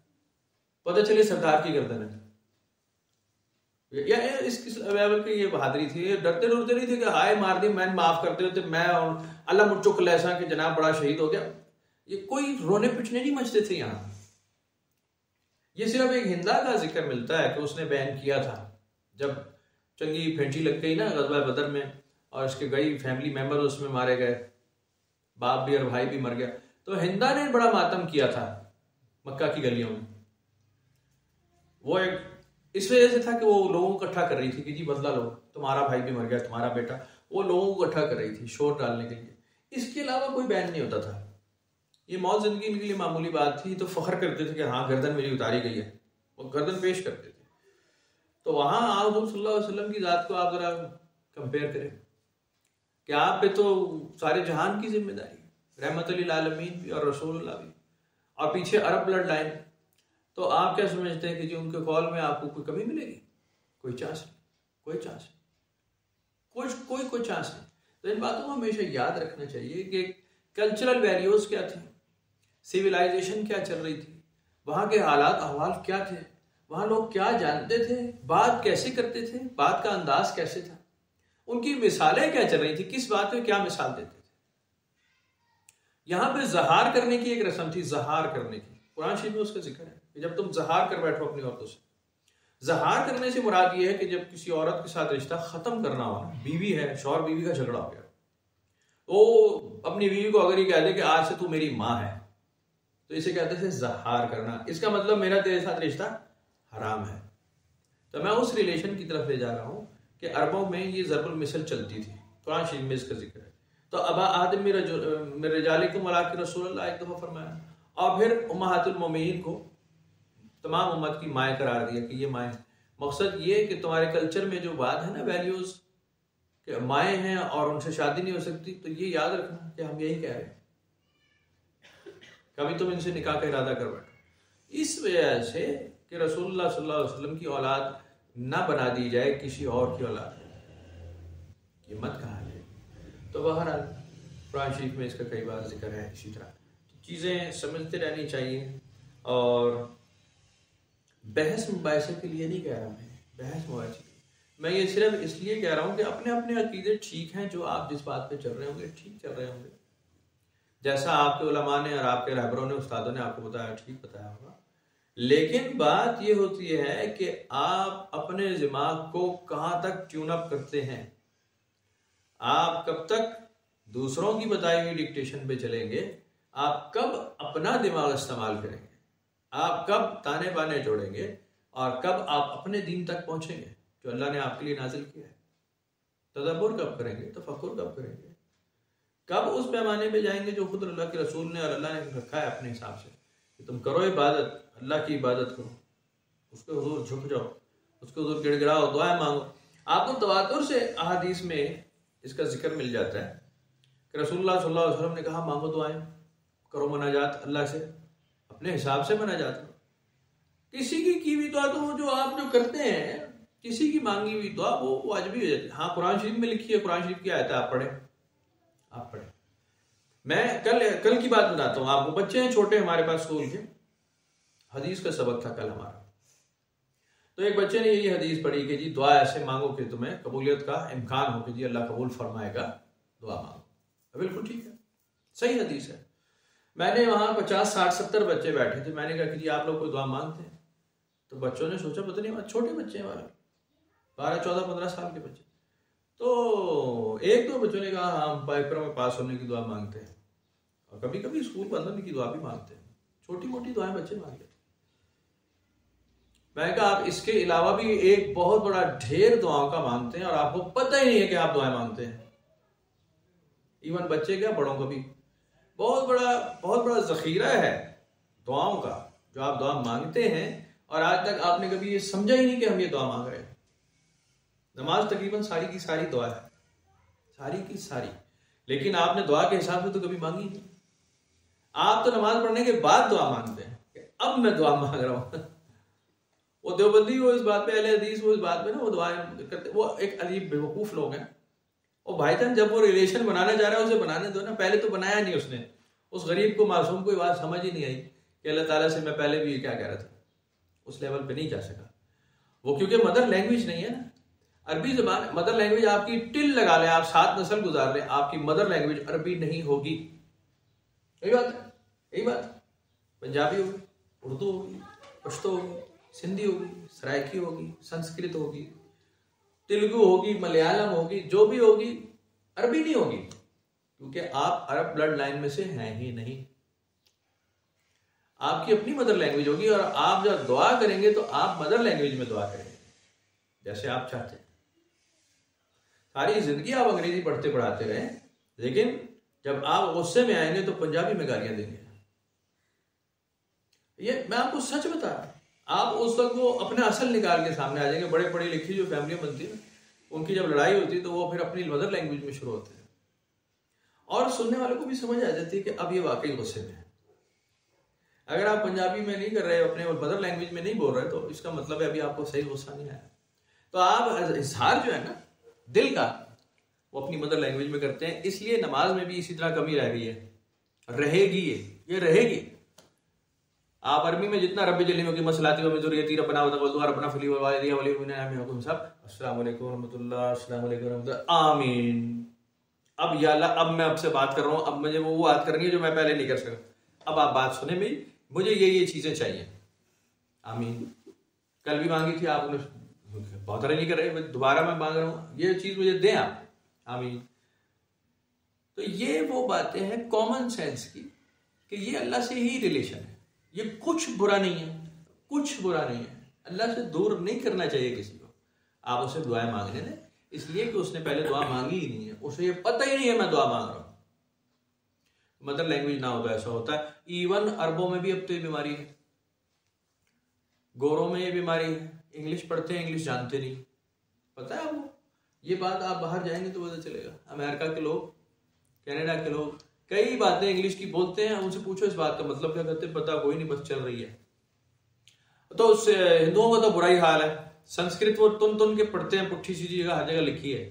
पता चले सरदार की गर्दन है। या इस लेवल की ये बहादुरी थी। ये डरते डरते नहीं थे कि हाय मार दी, मैं माफ करते होते, मैं और अल्लाह मुझको कलैसा कि जनाब बड़ा शहीद हो गया। ये कोई रोने पिटने नहीं मचते थे यहाँ। ये सिर्फ एक हिंदा का जिक्र मिलता है कि उसने बैन किया था जब चंगी फेंटी लग गई ना गज़वा बदर में, और उसके कई फैमिली मेंबर उसमें मारे गए, बाप भी और भाई भी मर गया, तो हिंदा ने बड़ा मातम किया था मक्का की गलियों में। वो एक इस वजह से था कि वो लोगों को इकट्ठा कर रही थी कि जी बदला लो, तुम्हारा भाई भी मर गया, तुम्हारा बेटा, वो लोगों को इकट्ठा कर रही थी शोर डालने के लिए। इसके अलावा कोई बैन नहीं होता था। ये मौत जिंदगी इनके लिए मामूली बात थी, तो फख्र करते थे कि हाँ गर्दन मेरी उतारी गई है, वो गर्दन पेश करते थे। तो वहां आप सल्लल्लाहु अलैहि वसल्लम की जात को आप जरा कंपेयर करें कि आप पे तो सारे जहान की जिम्मेदारी, रहमतुल लिल आलमीन भी और रसूलुल्लाह भी, और पीछे अरब ब्लड लाइन, तो आप क्या समझते हैं कि जी उनके कॉल में आपको कोई कमी मिलेगी? कोई चांस नहीं, कोई चांस नहीं, कोई चांस नहीं। तो इन बातों को हमेशा याद रखना चाहिए कि कल्चरल वैल्यूज क्या थे, सिविलाइजेशन क्या चल रही थी, वहां के हालात अहवाल क्या थे, वहां लोग क्या जानते थे, बात कैसे करते थे, बात का अंदाज कैसे था, उनकी मिसालें क्या चल रही थी, किस बात पे क्या मिसाल देते थे। यहां पे जहार करने की एक रस्म थी, जहार करने की, कुरान शरीफ में उसका जिक्र है कि जब तुम जहार कर बैठो अपनी औरतों से। जहार करने से मुराद ये है कि जब किसी औरत के साथ रिश्ता खत्म करना हो, बीवी है, शौहर बीवी का झगड़ा हो गया, तो अपनी बीवी को अगर ये कह दे कि आज से तू मेरी माँ है, तो इसे कहते थे जहार करना। इसका मतलब मेरा तेरे साथ रिश्ता हराम है। तो मैं उस रिलेशन की तरफ ले जा रहा हूं कि अरबों में ये ज़रबुल मिसल चलती थी, कुरान शरीफ में इसका जिक्र है। तो अबा आदम मेरे रजालिकुम वलाकिन रसूलुल्लाह एक दफा फरमाया, और फिर उम्महातुल मोमिनीन को तमाम उम्मत की माएँ करार दिया कि ये माएँ। मकसद ये कि तुम्हारे कल्चर में जो बात है ना वैल्यूज कि माएँ हैं और उनसे शादी नहीं हो सकती, तो ये याद रखना कि हम यही कह रहे हैं, कभी तुम इनसे निकाह का इरादा कर बैठो। इस वजह से कि रसूलुल्लाह सल्लल्लाहु अलैहि वसल्लम की औलाद ना बना दी जाए किसी और की औलाद, ये मत कहा जाए। तो बहरहाल कुरान शरीफ में इसका कई बार जिक्र है। इसी तरह चीज़ें समझते रहनी चाहिए, और बहस मुबाहिसे के लिए नहीं कह रहा मैं, बहस मुबाहिसे, मैं ये सिर्फ इसलिए कह रहा हूँ कि अपने अपने अकीदे ठीक हैं, जो आप जिस बात पे चल रहे होंगे ठीक चल रहे होंगे, जैसा आपके उलमा ने और आपके रहबरों ने, उस्तादों ने आपको बताया ठीक बताया होगा। लेकिन बात ये होती है कि आप अपने दिमाग को कहाँ तक ट्यून अप करते हैं, आप कब तक दूसरों की बताई हुई डिक्टेशन पे चलेंगे, आप कब अपना दिमाग इस्तेमाल करेंगे, आप कब ताने बाने जोड़ेंगे, और कब आप अपने दीन तक पहुंचेंगे जो अल्लाह ने आपके लिए नाजिल किया है। तदब्बुर कब करेंगे, तफक्कुर कब करेंगे, कब उस पैमाने पे जाएंगे जो खुद अल्लाह के रसूल ने और अल्लाह ने रखा है अपने हिसाब से कि तुम करो इबादत, अल्लाह की इबादत करो, उसके हुजूर झुक जाओ, उसके हुजूर गिड़गिड़ाओ, दुआएं मांगो। आपको तवातुर से अहादीस में इसका जिक्र मिल जाता है कि रसूलुल्लाह सल्लल्लाहु अलैहि वसल्लम ने कहा मांगो दुआएं, करो मनाजात अल्लाह से, अपने हिसाब से मनाजात करो। किसी की भी दुआ, तो जो आप जो करते हैं, किसी की मांगी हुई दुआ वो वाजिबी हो जाती है। हाँ, कुरान शरीफ में लिखी है, कुरान शरीफ की आयत है, आप पढ़े। मैं कल की बात बताता हूँ आपको। बच्चे हैं छोटे हमारे पास स्कूल के, हदीस का सबक था कल हमारा। तो एक बच्चे ने यही हदीस पढ़ी कि जी दुआ ऐसे मांगो कि तुम्हें कबूलियत का इम्कान हो, कि जी अल्लाह कबूल फरमाएगा, दुआ मांगो। बिल्कुल ठीक है, सही हदीस है। मैंने वहां 50, 60, 70 बच्चे बैठे थे। मैंने कहा कि जी आप लोग कोई दुआ मांगते हैं? तो बच्चों ने सोचा पता नहीं, छोटे बच्चे हैं हमारे, 12, 14, 15 साल के बच्चे। तो एक दो बच्चों ने कहा हाँ, पेपरों में पास होने की दुआ मांगते हैं, और कभी कभी स्कूल बंद होने की दुआ भी मांगते हैं। छोटी मोटी दुआएं बच्चे मांगते हैं। मैंने कहा आप इसके अलावा भी एक बहुत बड़ा ढेर दुआओं का मांगते हैं, और आपको पता ही नहीं है कि आप दुआएं मांगते हैं। इवन बच्चे क्या, बड़ों का भी बहुत बड़ा जखीरा है दुआओं का, जो आप दुआ मांगते हैं, और आज तक आपने कभी ये समझा ही नहीं कि हम ये दुआ मांग रहे हैं। नमाज तकरीबन सारी की सारी दुआ है, सारी की सारी, लेकिन आपने दुआ के हिसाब से तो कभी मांगी नहीं। आप तो नमाज पढ़ने के बाद दुआ मांगते हैं कि अब मैं दुआ मांग रहा हूं। वो देवबंदी वो इस बात पे, अहले हदीस वो इस बात पे ना वो दुआएं करते, वो एक अजीब बेवकूफ लोग हैं और भाईजान जब वो रिलेशन बनाने जा रहा है उसे बनाने दो ना, पहले तो बनाया नहीं उसने। उस गरीब को, मासूम को ये बात समझ ही नहीं आई कि अल्लाह ताला से मैं पहले भी ये क्या कह रहा था। उस लेवल पे नहीं जा सका वो, क्योंकि मदर लैंग्वेज नहीं है ना। अरबी ज़बान मदर लैंग्वेज आपकी, टिल लगा लें आप, 7 नस्ल गुजार लें, आपकी मदर लैंग्वेज अरबी नहीं होगी। यही बात है, यही बात। पंजाबी होगी, उर्दू होगी, पश्तो होगी, सिंधी होगी, सराइकी होगी, संस्कृत होगी, तेलुगु होगी, मलयालम होगी, जो भी होगी, अरबी नहीं होगी, क्योंकि आप अरब ब्लड लाइन में से हैं ही नहीं। आपकी अपनी मदर लैंग्वेज होगी, और आप जब दुआ करेंगे तो आप मदर लैंग्वेज में दुआ करेंगे जैसे आप चाहते हैं। सारी जिंदगी आप अंग्रेजी पढ़ते पढ़ाते रहे, लेकिन जब आप गुस्से में आएंगे तो पंजाबी में गालियां देंगे। ये मैं आपको सच बता रहा हूं, आप उस वक्त वो अपना असल निकाल के सामने आ जाएंगे। बड़े पढ़ी लिखी जो फैमिलियां बनती है, उनकी जब लड़ाई होती है तो वो फिर अपनी मदर लैंग्वेज में शुरू होते हैं, और सुनने वालों को भी समझ आ जाती है कि अब ये वाकई गुस्से में है। अगर आप पंजाबी में नहीं कर रहे, अपने मदर लैंग्वेज में नहीं बोल रहे, तो इसका मतलब है अभी आपको सही गुस्सा नहीं आया। तो आप इजहार जो है ना दिल का, वो अपनी मदर लैंग्वेज में करते हैं। इसलिए नमाज में भी इसी तरह कमी रह गई है, रहेगी ये रहेगी। आप अरबी में जितना रब्बी जली में मसलाती व मिजुरियती रब्बना व तक़ब्बल रब्बना फली व वालिदिया व लिल मुमिनीना हुकुम सब अस्सलाम वालेकुम रहमतुल्लाह, अस्सलाम वालेकुम रहमतुल्लाह, आमीन। अब या अल्लाह, अब मैं आपसे बात कर रहा हूँ, अब मुझे वो बात करनी है जो मैं पहले नहीं कर सका। अब आप बात सुने मेरी, मुझे ये चीजें चाहिए, आमीन। कल भी मांगी थी आपने, बहुत तरह नहीं कर रहे, दोबारा मैं मांग रहा हूं, ये चीज मुझे दें आप, आमीन। तो ये वो बातें हैं कॉमन सेंस की कि ये अल्लाह से ही रिलेशन है, ये कुछ बुरा नहीं है, कुछ बुरा नहीं है। अल्लाह से दूर नहीं करना चाहिए किसी को। आप उसे दुआएं मांगने दें, इसलिए कि उसने पहले दुआ मांगी ही नहीं है, उसे ये पता ही नहीं है मैं दुआ मांग रहा हूं। मदर लैंग्वेज ना हो तो ऐसा होता है। इवन अरबों में भी अब तो ये बीमारी है, गोरों में ये बीमारी है, इंग्लिश पढ़ते हैं, इंग्लिश जानते नहीं। पता है आपको ये बात? आप बाहर जाएंगे तो पता चलेगा। अमेरिका के लोग, कनाडा के लोग कई बातें इंग्लिश की बोलते हैं, उनसे पूछो इस बात का मतलब क्या, कहते हैं पता कोई नहीं, बस चल रही है। तो उससे हिंदुओं का तो बुरा ही हाल है। संस्कृत वो तुन के पढ़ते हैं, पुट्ठी सीधी जगह हर जगह लिखी है?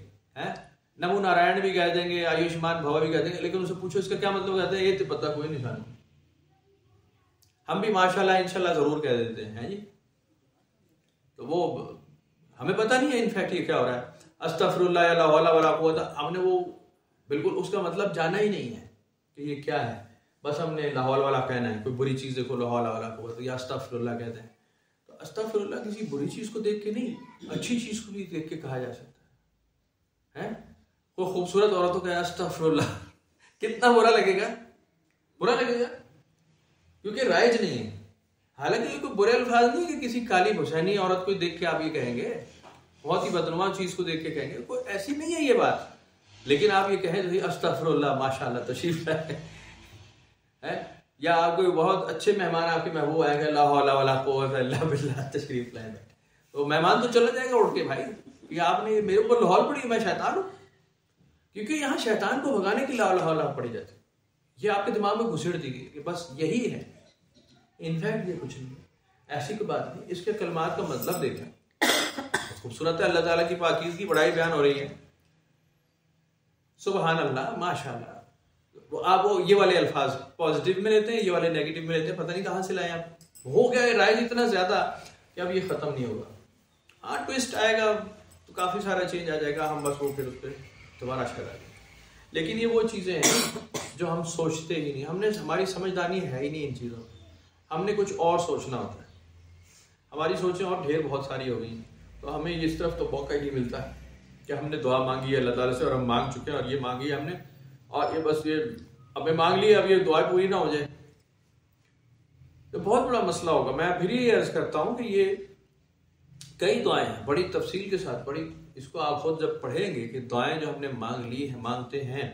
नमो नारायण भी कह देंगे, आयुष्मान भवा भी कह देंगे, लेकिन उनसे पूछो इसका क्या मतलब, कहते हैं ये तो पता कोई नहीं जानो। हम भी माशाल्लाह इंशाल्लाह जरूर कह देते हैं जी। तो वो हमें पता नहीं है इनफैक्ट ये क्या हो रहा है। अस्तगफिरुल्लाह ला हौला वला कुव्वता, हमने वो बिल्कुल उसका मतलब जाना ही नहीं है कि ये क्या है। बस हमने ला हौला वला कहना है, कोई बुरी चीज देखो ला हौला वला कुव्वता, या अस्तगफिरुल्लाह कहते हैं। तो अस्तगफिरुल्लाह किसी बुरी चीज को देख के नहीं, अच्छी चीज को भी देख के कहा जा सकता है। कोई खूबसूरत औरत को कहे अस्तगफिरुल्लाह, कितना बुरा लगेगा? बुरा लगेगा, क्योंकि राइज नहीं है। हालांकि ये कोई बुरे अल्फाज नहीं कि किसी काली हुसैनी औरत को देख के आप ये कहेंगे, बहुत ही बदनुमा चीज को देख के कहेंगे, कोई ऐसी नहीं है ये बात। लेकिन आप ये कहें तो अस्तगफिरुल्लाह माशाल्लाह तशरीफ लाए है, या कोई बहुत अच्छे मेहमान आपके महबूब आएंगे, ला हौला वला कुव्वता इल्ला बिल्लाह तशरीफ लाए, तो मेहमान तो चला जाएगा उठ के, भाई ये आपने मेरे ऊपर लाहौल पड़ी, मैं शैतान हूं। क्योंकि यहाँ शैतान को भगाने की ला हौला पड़ी जाती, ये आपके दिमाग में घुसेड़ दी गई कि बस यही है। इनफैक्ट ये कुछ नहीं है, ऐसी कोई बात नहीं। इसके कलमात का मतलब देखें, खूबसूरत है, अल्लाह ताला की पाकीज़गी बड़ाई बयान हो रही है, सुबहान अल्लाह माशाल्लाह। आप वो ये वाले अल्फाज पॉजिटिव में लेते हैं, ये वाले नेगेटिव में लेते हैं, पता नहीं कहाँ से लाए आप। हो गया है राइज इतना ज्यादा कि अब ये खत्म नहीं होगा। हाँ ट्विस्ट आएगा तो काफी सारा चेंज आ जाएगा, हम बस वो फिर उस पर दोबारा शायद आ जाएगा। लेकिन ये वो चीजें हैं जो हम सोचते ही नहीं, हमने, हमारी समझदारी है ही नहीं इन चीजों में। हमने कुछ और सोचना होता है, हमारी सोचें और ढेर बहुत सारी हो गई, तो हमें इस तरफ तो मौका ही मिलता है कि हमने दुआ मांगी है अल्लाह ताला से, और हम मांग चुके हैं, और ये मांगी है हमने, और ये बस ये अब मैं मांग ली, अब ये दुआ पूरी ना हो जाए तो बहुत बड़ा मसला होगा। मैं फिर ये अर्ज करता हूँ कि ये कई दुआएं हैं बड़ी तफसील के साथ, बड़ी, इसको आप खुद जब पढ़ेंगे कि दुआएं जो हमने मांग ली है, मांगते हैं,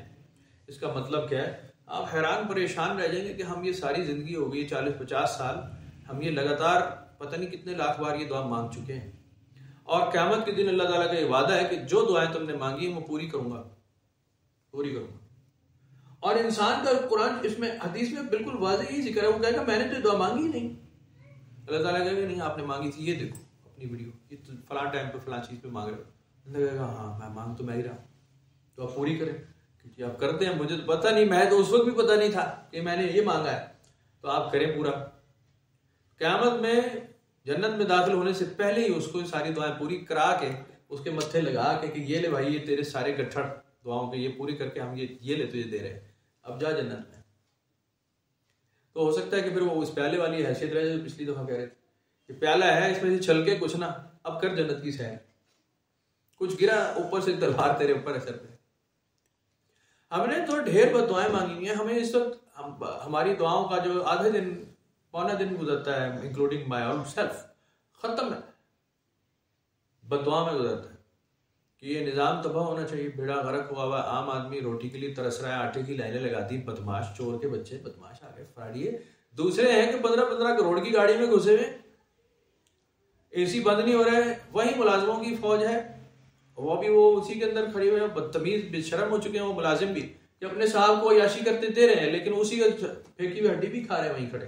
इसका मतलब क्या है, आप हैरान परेशान रह जाएंगे कि हम ये सारी जिंदगी हो गई 40-50 साल, हम ये लगातार पता नहीं कितने लाख बार ये दुआ मांग चुके हैं, और क़यामत के दिन अल्लाह ताला का ये वादा है कि जो दुआएं तुमने मांगी है वो पूरी करूंगा, पूरी करूंगा। और इंसान का कुरान इसमें हदीस में बिल्कुल वाज़ेह ही जिक्र है, वो कहेगा मैंने तो दुआ मांगी ही नहीं। अल्लाह ताला कहेगा नहीं आपने मांगी थी, ये देखो अपनी वीडियो, ये तो फलां टाइम पे फलां चीज पे मांग रहे हो। लगेगा हाँ मैं मांग तो मैं ही रहा हूँ। तो आप पूरी करें कि जी आप करते हैं, मुझे तो पता नहीं, मैं तो उस वक्त भी पता नहीं था कि मैंने ये मांगा है, तो आप करें पूरा। क़यामत में जन्नत में दाखिल होने से पहले ही उसको सारी दुआएं पूरी करा के उसके मत्थे लगा के ये ले भाई, ये तेरे सारे गट्ठर दुआओं के ये पूरी करके हम ये ले तुझे दे रहे हैं, अब जा जन्नत में। तो हो सकता है कि फिर वो उस प्याले वाली हैसियत रहे जो पिछली दफा कह रहे थे कि प्याला है, इसमें से छल के कुछ ना, अब कर जन्नत की सैर, कुछ गिरा ऊपर से तलवार तेरे ऊपर है सर पे। हमने तो ढेर बददुआएं मांगी हैं। हमें इस वक्त हमारी दुआओं का जो आधे दिन पौना दिन गुजरता है, इंक्लूडिंग माई ऑन सेल्फ, खत्म है, बददुआ में गुजरता है कि ये निज़ाम तबाह होना चाहिए। बेड़ा गर्क हुआ हुआ, आम आदमी रोटी के लिए तरस रहा है, आटे की लाइनें लगा दी, बदमाश चोर के बच्चे बदमाश आ गए फराड़िए। दूसरे हैं कि 15-15 करोड़ की गाड़ी में घुसे हुए, एसी बंद नहीं हो रहा है, वही मुलाजिमों की फौज है, वो भी वो उसी के अंदर खड़े हुए हैं, बदतमीज बेशरम हो चुके हैं वो मुलाजिम भी, कि अपने साहब को अयाशी करते दे रहे हैं, लेकिन उसी का फेंकी हुई हड्डी भी खा रहे हैं वहीं खड़े।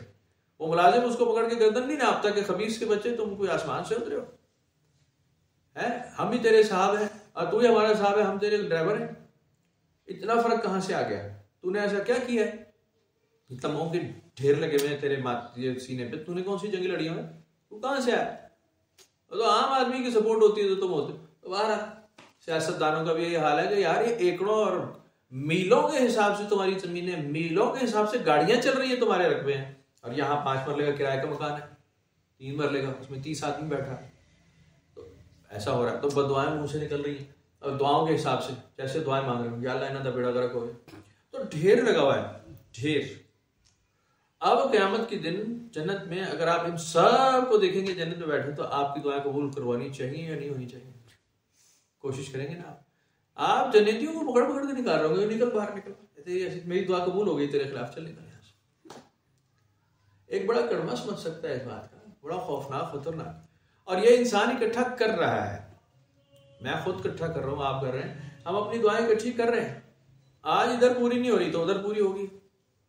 वो मुलाजिम उसको पकड़ के गर्दन नहीं नापता कि खबीस के बच्चे तुम कोई आसमान से उतरे हो, है हम भी तेरे साहब हैं और तू ही हमारा साहब है, हम तेरे ड्राइवर हैं। इतना फर्क कहां से आ गया? तूने ऐसा क्या किया है? तमों के ढेर लगे हुए हैं तेरे सीने पे, तूने कौन सी जंगी लड़ी है? तू कहां से आया? तो आम आदमी की सपोर्ट होती है तो तुम होते। तो बाहर सियासतदानों का भी यही हाल है कि यार ये एकड़ों और मीलों के हिसाब से तुम्हारी जमीनें, मीलों के हिसाब से गाड़ियां चल रही है तुम्हारे रकबे हैं, और यहाँ 5 मरले का किराए का मकान है, 3 मरले का, उसमें 30 आदमी बैठा है। तो ऐसा हो रहा है, तो बददुआएं मुंह से निकल रही है और दुआओं के हिसाब से जैसे दुआएं मांग रहे हो, या अल्लाह इन्हां दा बेड़ा गर्क होवे। तो ढेर लगा हुआ है, ढेर। अब क़यामत के दिन जन्नत में अगर आप इन सब को देखेंगे जन्नत में बैठे, तो आपकी दुआएं कबूल करवानी चाहिए या नहीं होनी चाहिए? कोशिश करेंगे ना आप जन्नतियों को पकड़ पकड़ के निकाल रहे होंगे, निकल बाहर निकल, मेरी दुआ कबूल हो गई तेरे खिलाफ, चल निकल यहाँ से। एक बड़ा कड़वा समझ सकता है इस बात का, बड़ा खौफनाक खतरनाक, और ये इंसान इकट्ठा कर रहा है। मैं खुद इकट्ठा कर रहा हूँ, आप कर रहे हैं, हम अपनी दुआएं इकट्ठी कर रहे हैं। आज इधर पूरी नहीं हो रही तो उधर पूरी होगी,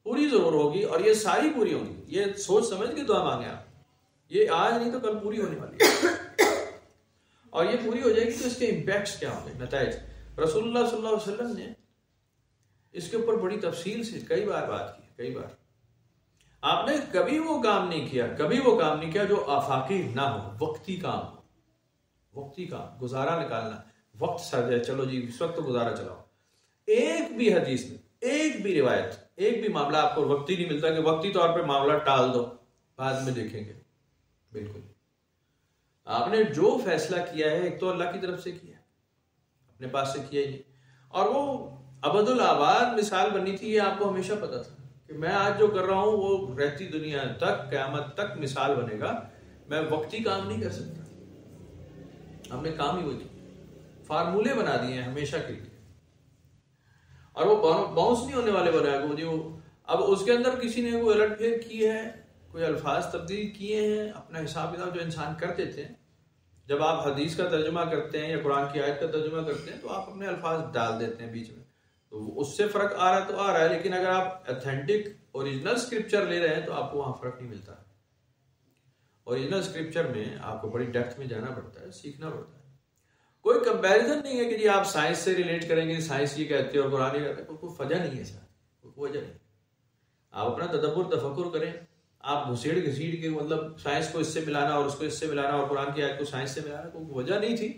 पूरी जरूर होगी, और ये सारी पूरी होगी। ये सोच समझ के दुआ मांगे आप, ये आज नहीं तो कल पूरी होने वाली है, और ये पूरी हो जाएगी तो इसके इम्पैक्ट्स क्या होंगे, नताइज। रसूलुल्लाह सल्लल्लाहु अलैहि वसल्लम ने इसके ऊपर बड़ी तफसील से कई बार बात की, कई बार। आपने कभी वो काम नहीं किया जो आफाकी ना हो, वक्ती काम हो, वक्ती काम, गुजारा निकालना, वक्त सर जाए, चलो जी इस वक्त तो गुजारा चलाओ। एक भी हदीस में, एक भी रिवायत, एक भी मामला आपको वक्ती नहीं मिलता कि वक्ती तौर पे मामला टाल दो, बाद में देखेंगे। बिल्कुल आपने जो फैसला किया है, एक तो अल्लाह की तरफ से किया, अपने पास से किया ही नहीं। और वो अबदुल आबाद मिसाल बनी थी, ये आपको हमेशा पता था कि मैं आज जो कर रहा हूं वो रहती दुनिया तक, क़यामत तक मिसाल बनेगा। मैं वक्ती काम नहीं कर सकता। हमने काम ही वही फार्मूले बना दिए हैं हमेशा के लिए, और वो बाउंस नहीं होने वाले बनाए जो। अब उसके अंदर किसी ने कोई अलट फेर की है, कोई अल्फाज तब्दील किए हैं, अपना हिसाब किताब जो इंसान कर देते हैं। जब आप हदीस का तर्जुमा करते हैं या कुरान की आयत का तर्जुमा करते हैं तो आप अपने अल्फाज डाल देते हैं बीच में, तो उससे फर्क आ रहा है तो आ रहा है, लेकिन अगर आप ऑथेंटिक ओरिजिनल स्क्रिप्चर ले रहे हैं तो आपको वहां फर्क नहीं मिलता। ओरिजिनल स्क्रिप्चर में आपको बड़ी डेप्थ में जाना पड़ता है, सीखना पड़ता है। कोई कंपैरिजन नहीं है कि जी आप साइंस से रिलेट करेंगे, साइंस ये कहते हैं और कुरान ये कहते हैं, कोई वजह नहीं है सर, कोई वजह नहीं। आप अपना तदब्बुर तफक्कुर करें, आप घुसेड़ घसीड़ के मतलब साइंस को इससे मिलाना और उसको इससे मिलाना और कुरान की आयत को साइंस से मिलाना, कोई वजह नहीं थी।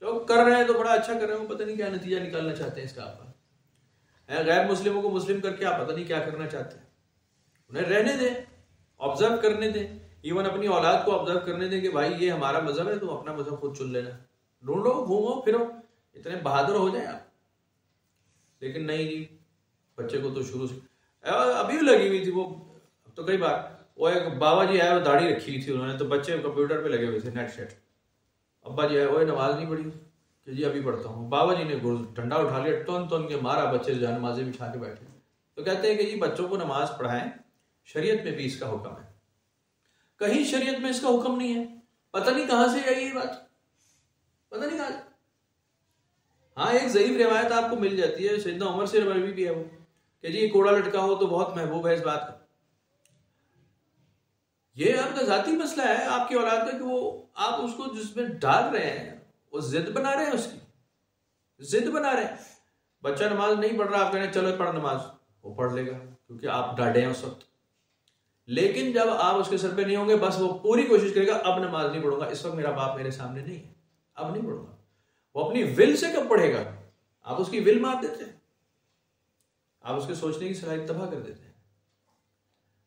लोग कर रहे हैं तो बड़ा अच्छा कर रहे हैं, पता नहीं क्या नतीजा निकालना चाहते हैं इसका। आप गैर मुस्लिमों को मुस्लिम करके आप पता नहीं क्या करना चाहते हैं। उन्हें रहने दें, ऑब्जर्व करने दें, इवन अपनी औलाद को ऑब्जर्व करने दें कि भाई ये हमारा मजहब है, तुम अपना मजहब खुद चुन लेना, ढूंढो, घूमो फिरो, इतने बहादुर हो जाए आप। लेकिन नहीं जी, बच्चे को तो शुरू से अभी भी लगी हुई थी वो। तो कई बार वो एक बाबा जी आए, वो दाढ़ी रखी थी उन्होंने, तो बच्चे कंप्यूटर पे लगे हुए थे, नेट सेट। अब्बा जी आए, वो नमाज नहीं पढ़ी कि जी अभी पढ़ता हूँ। बाबा जी ने डंडा उठा लिया, टन टन के मारा, बच्चे जो है नमाजें बिछा के बैठे। तो कहते हैं कि जी बच्चों को नमाज पढ़ाएं, शरीयत में भी इसका हुक्म है। कहीं शरीयत में इसका हुक्म नहीं है, पता नहीं कहां से आई ये बात, पता नहीं कहां। हाँ, एक ज़ईफ रिवायत आपको मिल जाती है, सैयदना उमर से रवी भी है वो, कि जी कोड़ा लटका हो तो बहुत महबूब है इस बात का। ये आपका जाती मसला है आपकी औलाद का कि वो आप उसको जिसमें डाल रहे हैं वो जिद बना रहे हैं, उसकी जिद बना रहे हैं। बच्चा नमाज नहीं पढ़ रहा, आप कह रहे हैं चलो पढ़ नमाज, वो पढ़ लेगा क्योंकि आप डांटे हैं उस वक्त। लेकिन जब आप उसके सर पे नहीं होंगे, बस वो पूरी कोशिश करेगा अब नमाज नहीं पढ़ूंगा, इस वक्त मेरा बाप मेरे सामने नहीं है, अब नहीं पढ़ूंगा। वो अपनी विल से कब पढ़ेगा? आप उसकी विल मार देते हैं, आप उसके सोचने की सलाहियत तबाह कर देते हैं।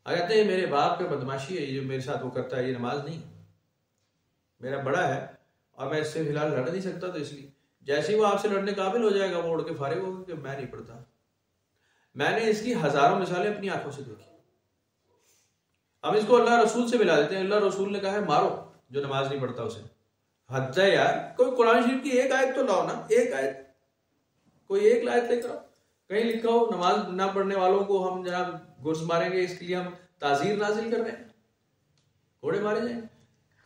आ कहते हैं मेरे बाप का बदमाशी है, ये जो मेरे साथ वो करता है, ये नमाज नहीं, मेरा बड़ा है और मैं इससे फिलहाल लड़ नहीं सकता, तो इसलिए जैसे ही वो आपसे लड़ने काबिल हो जाएगा वो उड़ के फारिग होगा कि मैं नहीं पढ़ता। मैंने इसकी हजारों मिसालें अपनी आंखों से देखी। हम इसको अल्लाह रसूल से मिला देते हैं। अल्लाह रसूल ने कहा है मारो जो नमाज नहीं पढ़ता उसे। हद है यार, कोई कुरान शरीफ की एक आयत तो लाओ ना, एक आयत, कोई एक आयत लेकर आओ। कहीं लिखा हो नमाज ना पढ़ने वालों को हम जनाब गुर्स मारेंगे, इसके लिए हम ताजीर नाजिल कर रहे हैं, घोड़े मारे जाएंगे।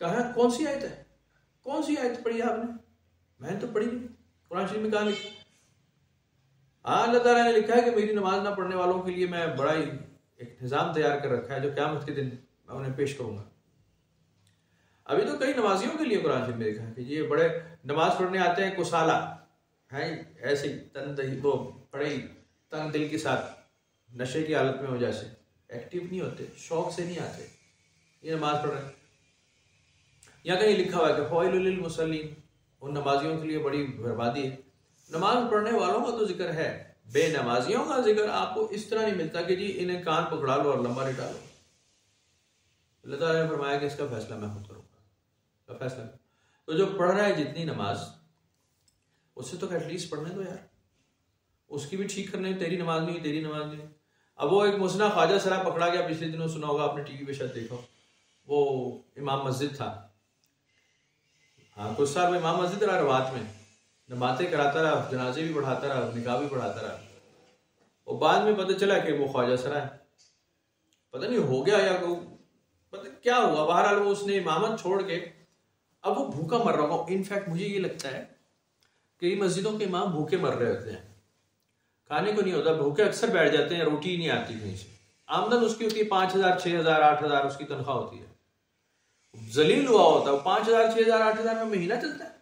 कहा कौन सी आयत है, कौन सी आयत पढ़ी आपने? मैंने तो पढ़ी नहीं, कुरान शरीफ में कहा लिखा? हाँ, अल्लाह ताला ने लिखा है कि मेरी नमाज ना पढ़ने वालों के लिए मैं बड़ा ही एक निज़ाम तैयार कर रखा है जो क़यामत के दिन मैं उन्हें पेश करूंगा। अभी तो कई नमाजियों के लिए कुरान शरीफ में लिखा है कि ये बड़े नमाज पढ़ने आते हैं कुसाला है, ऐसे ही तन वो बड़े ही तन दिल के साथ नशे की हालत में हो, जैसे एक्टिव नहीं होते, शौक से नहीं आते, ये नमाज पढ़ रहे हैं। या कहीं लिखा हुआ है कि फ़वाइलुल लिल मुसल्लीन, उन नमाजियों के लिए बड़ी बर्बादी है। नमाज पढ़ने वालों का तो जिक्र है, बेनमाजियों का जिक्र आपको इस तरह नहीं मिलता कि जी इन्हें कान पकड़ा लो और लंबा लिटा लो। अल्लाह ताला ने फरमाया कि इसका फैसला मैं खुद करूंगा, फैसला। तो जो पढ़ रहा है जितनी नमाज, उससे तो एटलीस्ट पढ़ने दो यार, उसकी भी ठीक करने। तेरी नमाज नहीं, तेरी नमाज नहीं। अब वो एक मुसना ख्वाजा सरा पकड़ा गया, पिछले दिनों सुना होगा आपने, टीवी पे शायद देखा, वो इमाम मस्जिद था। हाँ, कुछ साल में इमाम मस्जिद रहा, रवात में नमाज़ें कराता रहा, जनाजे भी पढ़ाता रहा, निकाह भी पढ़ाता रहा। और बाद में पता चला कि वो ख्वाजा सरा है, पता नहीं हो गया या पता क्या हुआ, बहरहाल वो उसने इमामत छोड़ के अब वो भूखा मर रहा होगा। इनफैक्ट मुझे ये लगता है कि मस्जिदों के इमाम भूखे मर रहे होते हैं, खाने को नहीं होता, भूखे अक्सर बैठ जाते हैं, रोटी नहीं आती कहीं से। आमदन उसकी होती है 5,000 6,000 8,000 उसकी तनख्वाह होती है, जलील हुआ होता है। 5,000 6,000 8,000 में महीना चलता है।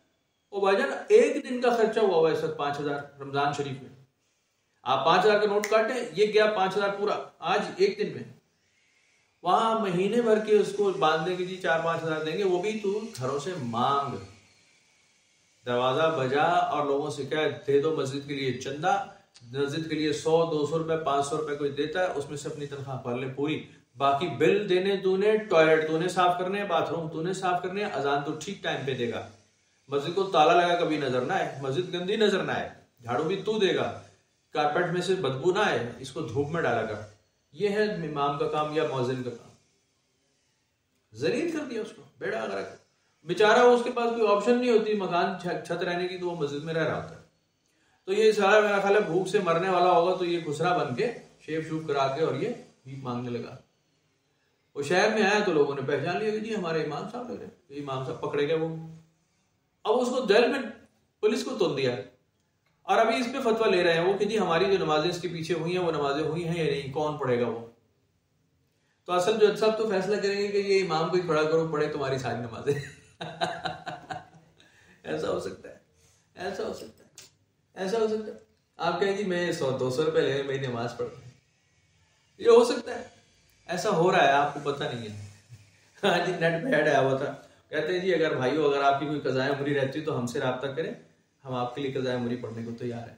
वो भाईजान एक दिन का खर्चा हुआ हुआ है इस वक्त 5,000 रमजान शरीफ में। आप 5,000 का नोट काटे, ये गया 5,000 पूरा आज एक दिन में। वहां महीने भर के उसको बांधने के लिए 4-5 हज़ार देंगे, वो भी तू घरों से मांग, दरवाजा बजा और लोगों से कह दे दो मस्जिद के लिए चंदा, मस्जिद के लिए 100-200 रुपए 500 रुपए कोई देता है, उसमें से अपनी तनख्वाह भर ले पूरी। बाकी बिल देने तूने, टॉयलेट तूने साफ करने, बाथरूम तूने साफ करने, अजान तो ठीक टाइम पे देगा, मस्जिद को ताला लगा कभी नजर ना आए, मस्जिद गंदी नजर ना आए, झाड़ू भी तू देगा, कारपेट में से बदबू ना आए, इसको धूप में डाला कर। ये है इमाम का काम या मौजिन का काम। जलील कर दिया उसको, बेड़ा अगर बेचारा उसके पास कोई ऑप्शन नहीं होती मकान छत रहने की, तो वो मस्जिद में रह रहा होता है। तो ये सारा मेरा ख्याल है भूख से मरने वाला होगा, तो ये खुसरा बन के शेप शूप करा के और ये भीख मांगने लगा। वो शहर में आया तो लोगों ने पहचान लिया कि जी हमारे इमाम साहब लग रहे, इमाम साहब पकड़े गए वो। अब उसको जेल में पुलिस को तोड़ दिया और अभी इस पे फतवा ले रहे हैं वो कि जी हमारी जो नमाजें इसके पीछे हुई हैं वो नमाजें हुई हैं या नहीं, कौन पढ़ेगा वो। तो असल जज साहब तो फैसला करेंगे कि ये इमाम को ही खड़ा करो, पढ़े तुम्हारी सारी नमाजें। ऐसा हो सकता है, ऐसा हो सकता है, ऐसा हो सकता है। आप कहें जी मैं 100-200 रुपए ले मेरी नमाज पढ़, ये हो सकता है, ऐसा हो रहा है, आपको पता नहीं है। हाँ जी, नेट पे ऐड आया हुआ था, कहते हैं जी अगर भाइयों अगर आपकी कोई कज़ाए उमरी रहती तो हमसे रब्ता करें, हम आपके लिए कज़ाए उमरी पढ़ने को तैयार है,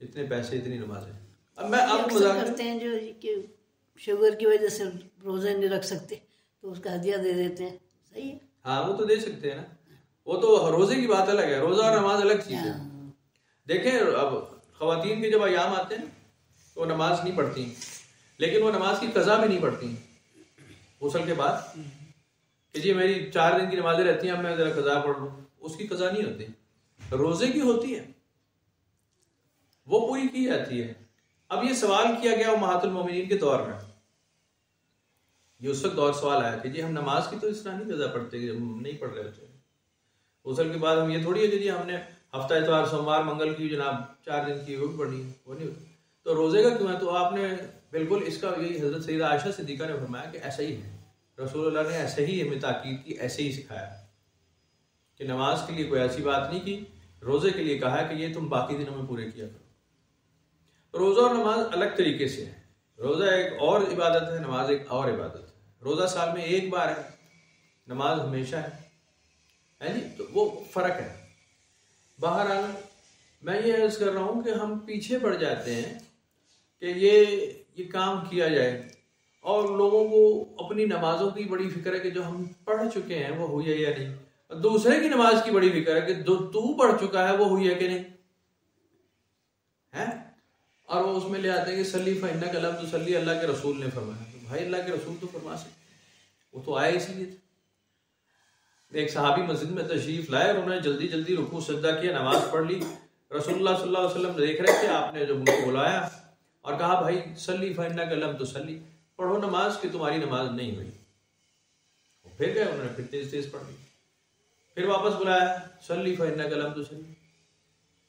इतने पैसे इतनी नमाजें। अब मैं आपको मजाक करते हैं जो कि शुगर की वजह से रोजे नहीं रख सकते तो उसका हदिया दे देते हैं, सही है। हाँ वो तो दे सकते हैं ना, वो तो रोजे की बात अलग है, रोजा और नमाज अलग चीज है। देखें अब खवातीन के जब अयाम आते हैं तो वो नमाज नहीं पढ़ती, लेकिन वो नमाज की कज़ा भी नहीं पढ़ती गुस्ल के बाद कि जी मेरी 4 दिन की नमाजें रहती हैं, अब मैं जरा कज़ा पढ़ लूँ, उसकी कज़ा नहीं होती, रोजे की होती है, वो पूरी की जाती है। अब ये सवाल किया गया उम्महातुल मोमिनीन के दौर में, ये उस वक्त दौर सवाल आया कि जी हम नमाज की तो इस तरह नहीं कज़ा पढ़ते, नहीं पढ़ रहे होते, गुस्ल के बाद हम ये थोड़ी है कि जी हमने हफ्ता इतवार सोमवार मंगल की जनाब 4 दिन की वो भी पढ़नी है, वो नहीं होती। तो रोजे का क्यों है? तो आपने बिल्कुल इसका यही हजरत सैयदा आयशा सिद्दीक़ा ने फरमाया कि ऐसा ही है, रसूलुल्लाह ने ऐसे ही हमें ताकीद की, ऐसे ही सिखाया कि नमाज के लिए कोई ऐसी बात नहीं की, रोजे के लिए कहा है कि ये तुम बाकी दिनों में पूरे किया करो। रोजा और नमाज अलग तरीके से है। रोजा एक और इबादत है, नमाज एक और इबादत है। रोजा साल में एक बार है, नमाज हमेशा है जी, तो वो फर्क है। बहरहाल मैं ये अर्ज कर रहा हूँ कि हम पीछे पड़ जाते हैं कि ये काम किया जाए, और लोगों को अपनी नमाजों की बड़ी फिक्र है कि जो हम पढ़ चुके हैं वो हुई है या नहीं, और दूसरे की नमाज की बड़ी फिक्र है कि जो तू पढ़ चुका है वो हुई है कि नहीं है। और वो उसमें ले आते हैं कि सल्ली फइन्ना कलम तो सल्ली, अल्लाह के रसूल ने फरमाया। तो भाई अल्लाह के रसूल तो फरमा सकते, वो तो आए इसीलिए थे। एक सहाबी मस्जिद में तशरीफ लाए और उन्होंने जल्दी जल्दी रुकू सजदा किया, नमाज पढ़ ली। रसूलुल्लाह सल्लल्लाहु अलैहि वसल्लम देख रहे थे, आपने जब उनको बुलाया और कहा भाई सल्ली फइन्ना कलम तो सल्ली, पढ़ो नमाज कि तुम्हारी नमाज नहीं हुई। फिर गए, उन्होंने फिर तेज तेज पढ़ ली। फिर वापस बुलाया, सल्ली फइन्ना कलम तो सल्ली,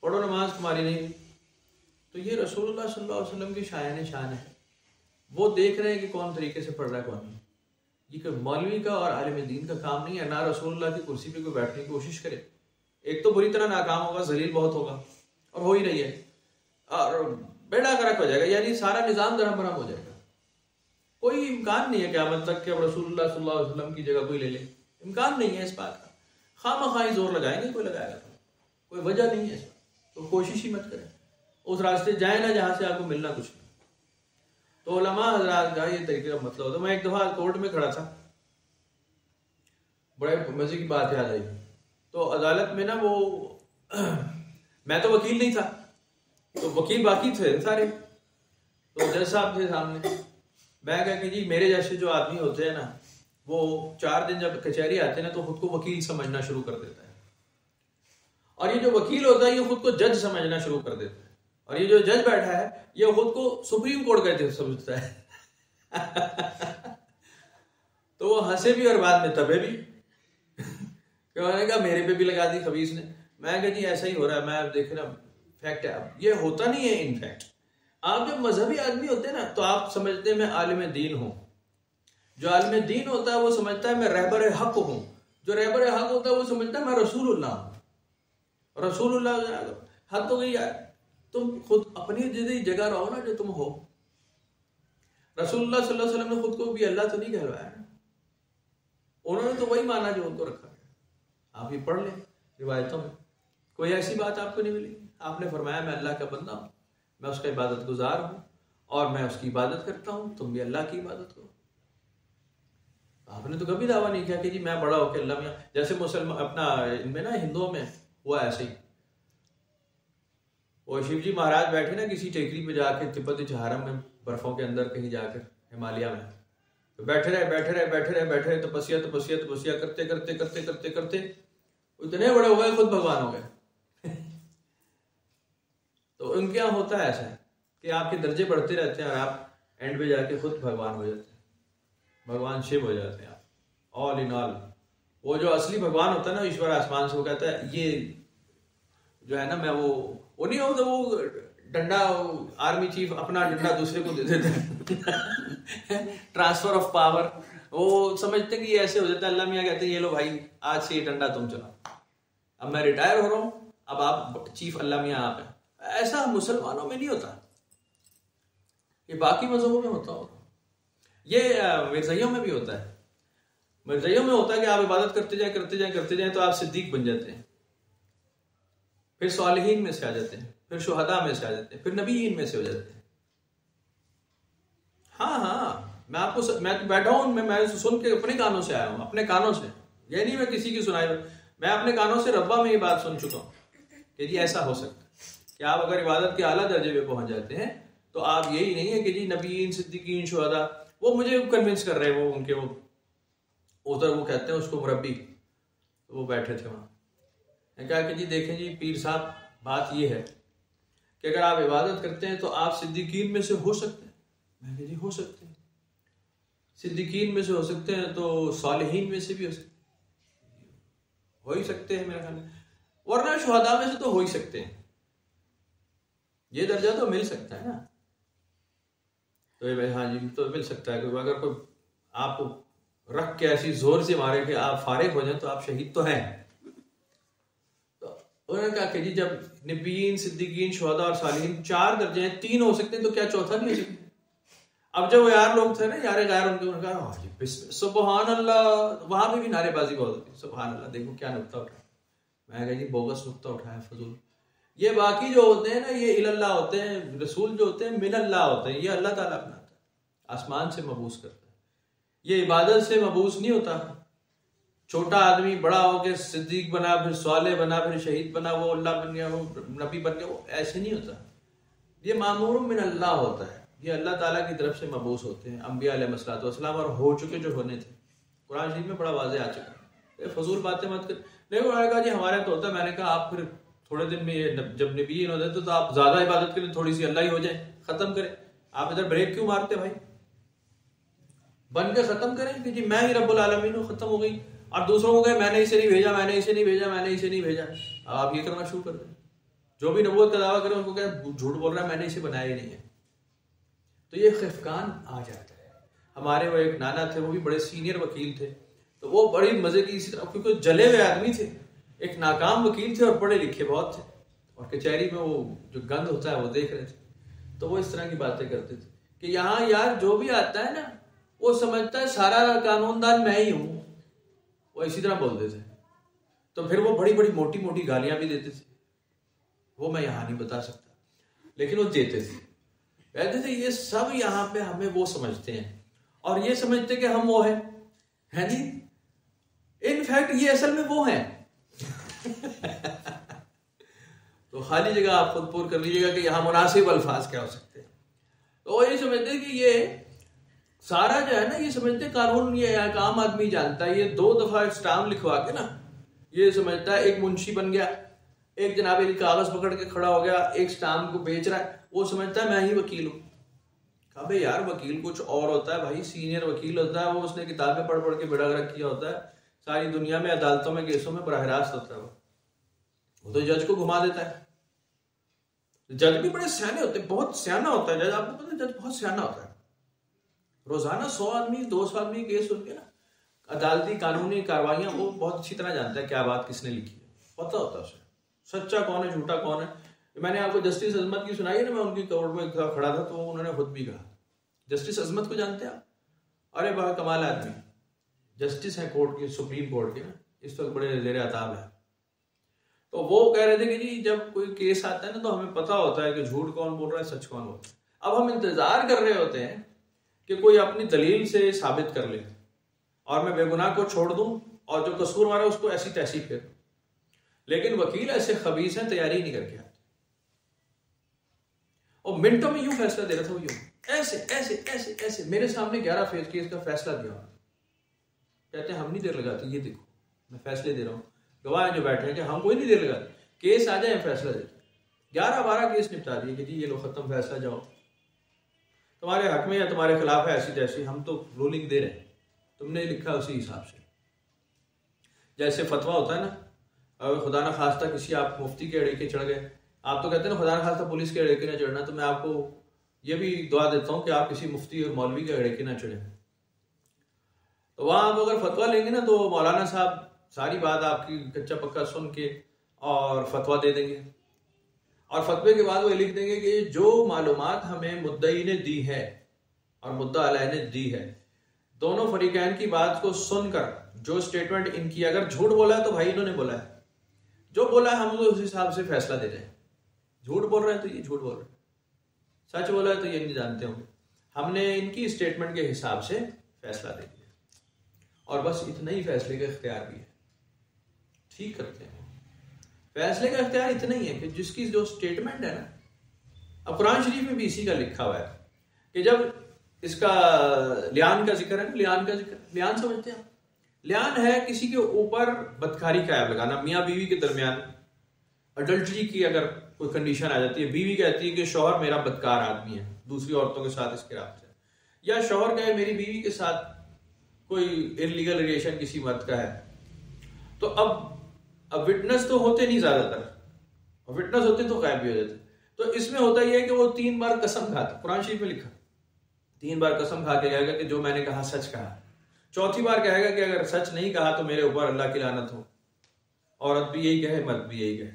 पढ़ो नमाज तुम्हारी नहीं हुई। तो ये रसूलुल्लाह सल्लल्लाहु अलैहि वसल्लम की शान शान है। वो देख रहे हैं कि कौन तरीके से पढ़ रहा है कौन नहीं। ये कोई मौलवी का और आलिम दीन का काम नहीं है। ना रसूलुल्लाह की कुर्सी पे कोई बैठने की कोशिश करे, एक तो बुरी तरह नाकाम होगा, जलील बहुत होगा, और हो ही रही है, और बेड़ा गर्क हो जाएगा, यानी सारा निजाम धर्म भरम हो जाएगा। कोई इम्कान नहीं है क़यामत तक कि अब रसूलुल्लाह सल्लल्लाहु अलैहि वसल्लम की जगह कोई ले ले, इम्कान नहीं है इस बात का। खामखाई जोर लगाएंगे, कोई लगाएगा तो कोई वजह नहीं है इस बात, तो कोशिश ही मत करें, उस रास्ते जाए ना जहां से आपको मिलना कुछ नहीं। तो उलमा हजरात का ये तरीके का मतलब होता है। मैं एक दफा कोर्ट में खड़ा था, बड़े मजे की बात याद आई। तो अदालत में ना वो मैं तो वकील नहीं था, तो वकील बाकी थे सारे, तो जज साहब थे सामने। मैं कहा कि जी मेरे जैसे जो आदमी होते हैं ना, वो 4 दिन जब कचहरी आते हैं ना तो खुद को वकील समझना शुरू कर देता है, और ये जो वकील होता है ये खुद को जज समझना शुरू कर देता है, और ये जो जज बैठा है ये खुद को सुप्रीम कोर्ट कहते समझता है। तो वो हंसे भी और बाद में तबे भी। कहा मेरे पे भी लगा दी खबीस ने। मैं कहा जी ऐसा ही हो रहा है, मैं देखे ना फैक्ट है, ये होता नहीं है। इनफैक्ट आप जब मजहबी आदमी होते हैं ना तो आप समझते हैं मैं आलिम दीन हूं। जो आलिम दीन होता है वो समझता है मैं रहबर हक हूं। जो रहबर हक होता है वो समझता है मैं रसूलुल्लाह हूं। रसूलुल्लाह हद तो गई यार, तुम खुद अपनी जगह रहो ना जो तुम हो। रसूलुल्लाह सल्लल्लाहु अलैहि वसल्लम ने खुद को भी अल्लाह तो नहीं कहलवाया ना, उन्होंने तो वही माना जो उनको रखा है। आप ये पढ़ लें रिवायतों में, कोई ऐसी बात आपको नहीं मिलेगी। आपने फरमाया मैं अल्लाह का बंदा हूं, मैं उसका इबादत गुजार हूं, और मैं उसकी इबादत करता हूं, तुम भी अल्लाह की इबादत करो। आपने तो कभी दावा नहीं किया कि जी मैं बड़ा होकर अल्लाह में, जैसे मुसलमान अपना इनमें ना हिंदुओं में हुआ ऐसे ही। वो शिव जी महाराज बैठे ना किसी टेकरी पे जाके, तिब्बत हरम में बर्फों के अंदर कहीं जाकर हिमालय में, तो बैठे रहे तपस्या तपस्या तपस्या करते करते करते करते करते इतने बड़े हो गए, खुद भगवान हो गए। तो उनके यहाँ होता है ऐसा कि आपके दर्जे बढ़ते रहते हैं और आप एंड पे जाके खुद भगवान हो जाते हैं, भगवान शिव हो जाते हैं आप, ऑल इन ऑल। वो जो असली भगवान होता है ना, ईश्वर आसमान से, वो कहता है ये जो है ना, मैं वो नहीं होता, वो डंडा आर्मी चीफ अपना डंडा दूसरे को दे देते हैं। ट्रांसफर ऑफ पावर, वो समझते हैं कि ये ऐसे हो जाता है। अल्लाह मियाँ कहते हैं ये लो भाई आज से ये डंडा तुम चलाओ, अब मैं रिटायर हो रहा हूं, अब आप चीफ अल्लाह मियाँ आप हैं। ऐसा मुसलमानों में नहीं होता, ये बाकी मजहबों में होता होगा। ये मिर्ज़ाइयों में भी होता है। मिर्ज़ाइयों में होता है कि आप इबादत करते जाए तो आप सिद्दीक बन जाते हैं, फिर सालिहीन में से आ जाते हैं, फिर शुहदा में से आ जाते हैं, फिर नबीयीन में से हो जाते हैं। हाँ, मैं तो बैठा हूं, मैं सुन के अपने कानों से आया हूं, अपने कानों से, ये नहीं मैं किसी की सुनाई, मैं अपने कानों से रब्बा में ये बात सुन चुका हूं कि जी ऐसा हो सकता है कि आप अगर इबादत के आला दर्जे पे पहुंच जाते हैं तो आप यही नहीं है कि जी नबीयीन सिद्दीकीन शुहदा, वो मुझे कन्विंस कर रहे हैं, वो उनके वो उधर वो कहते हैं उसको मुरब्बी, तो वो बैठे थे वहां। मैं कहा कि जी देखें जी पीर साहब, बात ये है कि अगर आप इबादत करते हैं तो आप सिद्दीकीन में से हो सकते हैं। मैं कहा जी हो सकते हैं, सिद्दीकीन में से हो सकते हैं तो सालिहीन में से भी हो ही सकते हैं मेरा ख्याल, वरना शुहदा में से तो हो ही सकते हैं, ये दर्जा तो मिल सकता है ना। तो भाई हाँ जी तो मिल सकता है, क्योंकि अगर कोई आपको रख के ऐसी जोर से मारे कि आप फारिग हो जाए तो आप शहीद तो हैं। तो उन्होंने कहा कि जी जब नबीन, सिद्दीकीन, शुहदा और सालिहीन 4 दर्जे हैं, 3 हो सकते हैं तो क्या चौथा नहीं हो सकता? अब जब वो यार लोग थे ना, यार गैर, उन्होंने कहा हाँ जी सुबहान अल्लाह, वहां पे भी नारेबाजी बहुत होती, सुबहान अल्लाह, देखो क्या नुक्ता उठाया। मैं कहा जी बोगस नुक्ता उठाया, फजूल। ये बाकी जो होते हैं ना, ये इल्लाह होते हैं, रसूल जो होते हैं मिनल्लाह होते हैं, ये अल्लाह ताला अपनाता है, आसमान से मबूस करता है, ये इबादत से मबूस नहीं होता। छोटा आदमी बड़ा हो के सिद्दीक बना, फिर स्वाले बना, फिर शहीद बना, वो अल्लाह बन गया, वो नबी बन गया, वो ऐसे नहीं होता। ये मामूर मिनल्लाह होता है, ये अल्लाह ताला की तरफ से मबूस होते हैं अंबिया अलैहिस्सलाम, और हो चुके जो होने थे। कुरान शरीफ में बड़ा वाज़ेह आ चुका है, फजूल बातें मत कर। नहीं, उन्होंने कहा जी हमारे तो होता है। मैंने कहा आप फिर थोड़े दिन में ये जब नबी हो जाते तो आप ज्यादा इबादत करें, थोड़ी सी अल्लाह ही हो जाए, खत्म करें। आप इधर ब्रेक क्यों मारते भाई? बन के खत्म करें कि जी मैं ही रब्बुल आलमीन हूं, खत्म हो गई। और दूसरों को कहे मैंने इसे नहीं भेजा, मैंने इसे नहीं भेजा, मैंने इसे नहीं भेजा। आप ये करना शुरू कर दें। जो भी नबूवत का दावा करें उनको कहे झूठ बोल रहा है, मैंने इसे बनाया ही नहीं है। तो ये खिफकान आ जाता है। हमारे वो एक नाना थे, वो भी बड़े सीनियर वकील थे, तो वो बड़ी मजे की इसी तरह, क्योंकि जले हुए आदमी थे, एक नाकाम वकील थे और पढ़े लिखे बहुत थे, और कचहरी में वो जो गंद होता है वो देख रहे थे। तो वो इस तरह की बातें करते थे कि यहाँ यार जो भी आता है ना, वो समझता है सारा कानूनदान मैं ही हूं, वो इसी तरह बोलते थे। तो फिर वो बड़ी बड़ी मोटी मोटी गालियां भी देते थे, वो मैं यहाँ नहीं बता सकता, लेकिन वो देते थे, कहते थे। ये सब यहाँ पे हमें वो समझते हैं, और ये समझते कि हम वो हैं जी। इनफैक्ट ये असल में वो हैं। तो खाली जगह आप खुद पूर कर लीजिएगा कि यहाँ मुनासिब अल्फाज क्या हो सकते हैं। तो ये समझते कि ये सारा जो है ना, ये समझते कानून ये एक आम आदमी जानता है। ये 2 दफा स्टाम्प लिखवा के ना, ये समझता है एक मुंशी बन गया, एक जनाब एक कागज पकड़ के खड़ा हो गया, एक स्टाम्प को बेच रहा है, वो समझता है मैं ही वकील हूं। कहा भाई यार वकील कुछ और होता है भाई, सीनियर वकील होता है वो, उसने किताबें पढ़ पढ़ के बेड़ा गर्क किया होता है, सारी दुनिया में अदालतों में केसों में बराह रास्त होता है वो तो जज को घुमा देता है। जज भी बड़े सियाने होते हैं, बहुत सियाना होता है जज, आपको पता है जज बहुत सियाना होता है। रोजाना 100 आदमी 200 आदमी केस सुन के ना, अदालती कानूनी कार्रवाइयां वो बहुत अच्छी तरह जानता है क्या बात किसने लिखी है, पता होता है उसे सच्चा कौन है झूठा कौन है। मैंने आपको जस्टिस अजमत की सुनाई है ना, मैं उनकी कोर्ट में खड़ा था तो उन्होंने खुद भी कहा, जस्टिस अजमत को जानते हैं आप? अरे बड़ा कमाल आदमी, जस्टिस है कोर्ट के, सुप्रीम कोर्ट के ना, इस वक्त बड़े ज़ेरे अताब है। तो वो कह रहे थे कि जी जब कोई केस आता है ना, तो हमें पता होता है कि झूठ कौन बोल रहा है, सच कौन बोल रहा है। अब हम इंतजार कर रहे होते हैं कि कोई अपनी दलील से साबित कर ले और मैं बेगुनाह को छोड़ दूं, और जो कसूर मारा उसको ऐसी तैसी फिर। लेकिन वकील ऐसे खबीस हैं, तैयारी नहीं करके आते, और मिनटों में यूं फैसला दे रहा था, वो यूं ऐसे ऐसे ऐसे ऐसे मेरे सामने 11 केस का फैसला दिया। कहते हैं हम नहीं देर लगाते, ये देखो मैं फैसले दे रहा हूं, गवाह जो बैठे हैं कि हम कोई नहीं देर लगाते, केस आ जाए फैसला देते। 11-12 केस निपटा दिए कि जी ये लो खत्म, फैसला जाओ, तुम्हारे हक में या तुम्हारे खिलाफ है, ऐसी तैसी, हम तो रूलिंग दे रहे हैं, तुमने लिखा उसी हिसाब से। जैसे फतवा होता है ना, अगर खुदा ना खास्ता किसी आप मुफ्ती के अड़े के चढ़ गए, आप तो कहते हैं ना खुदा ना खास्ता पुलिस के अड़े के ना चढ़ना, तो मैं आपको ये भी दुआ देता हूं कि आप किसी मुफ्ती और मौलवी के अड़े के ना चढ़े। तो वहां आप अगर फतवा लेंगे ना, तो मौलाना साहब सारी बात आपकी कच्चा पक्का सुन के और फतवा दे देंगे, और फतवे के बाद वो लिख देंगे कि जो मालूमात हमें मुद्दई ने दी है और मुद्दा अलैह ने दी है, दोनों फरीकैन की बात को सुनकर जो स्टेटमेंट इनकी, अगर झूठ बोला है तो भाई इन्होंने बोला है, जो बोला है हम तो उस हिसाब से फैसला दे रहे हैं। झूठ बोल रहे हैं तो ये झूठ बोल रहे हैं, सच बोला है तो ये नहीं जानते होंगे, हमने इनकी स्टेटमेंट के हिसाब से फैसला दे दिया, और बस इतना ही फैसले का इख्तियार भी है। ठीक करते हैं, फैसले का इख्तियार इतना ही है कि जिसकी जो स्टेटमेंट है ना, अब कुरान शरीफ में भी इसी का लिखा हुआ है कि जब इसका लियान का जिक्र है, लियान का जिक्र, लियान समझते हैं? लियान है किसी के ऊपर बदकारी का ऐब लगाना, मियाँ बीवी के दरमियान अडल्टरी की अगर कोई कंडीशन आ जाती है, बीवी कहती है कि शौहर मेरा बदकार आदमी है, दूसरी औरतों के साथ इसके राब्ते, या शौहर कहे मेरी बीवी के साथ कोई इलीगल रिलेशन किसी मर्द का है, तो अब विटनेस तो होते नहीं ज्यादातर, और विटनेस होते तो गायब भी हो जाते। तो इसमें होता यह है कि वो 3 बार कसम खाता, कुरान शरीफ में लिखा 3 बार कसम खा के कहेगा कि जो मैंने कहा सच कहा, चौथी बार कहेगा कि अगर सच नहीं कहा तो मेरे ऊपर अल्लाह की लानत हो, औरत भी यही कहे मर्द भी यही कहे।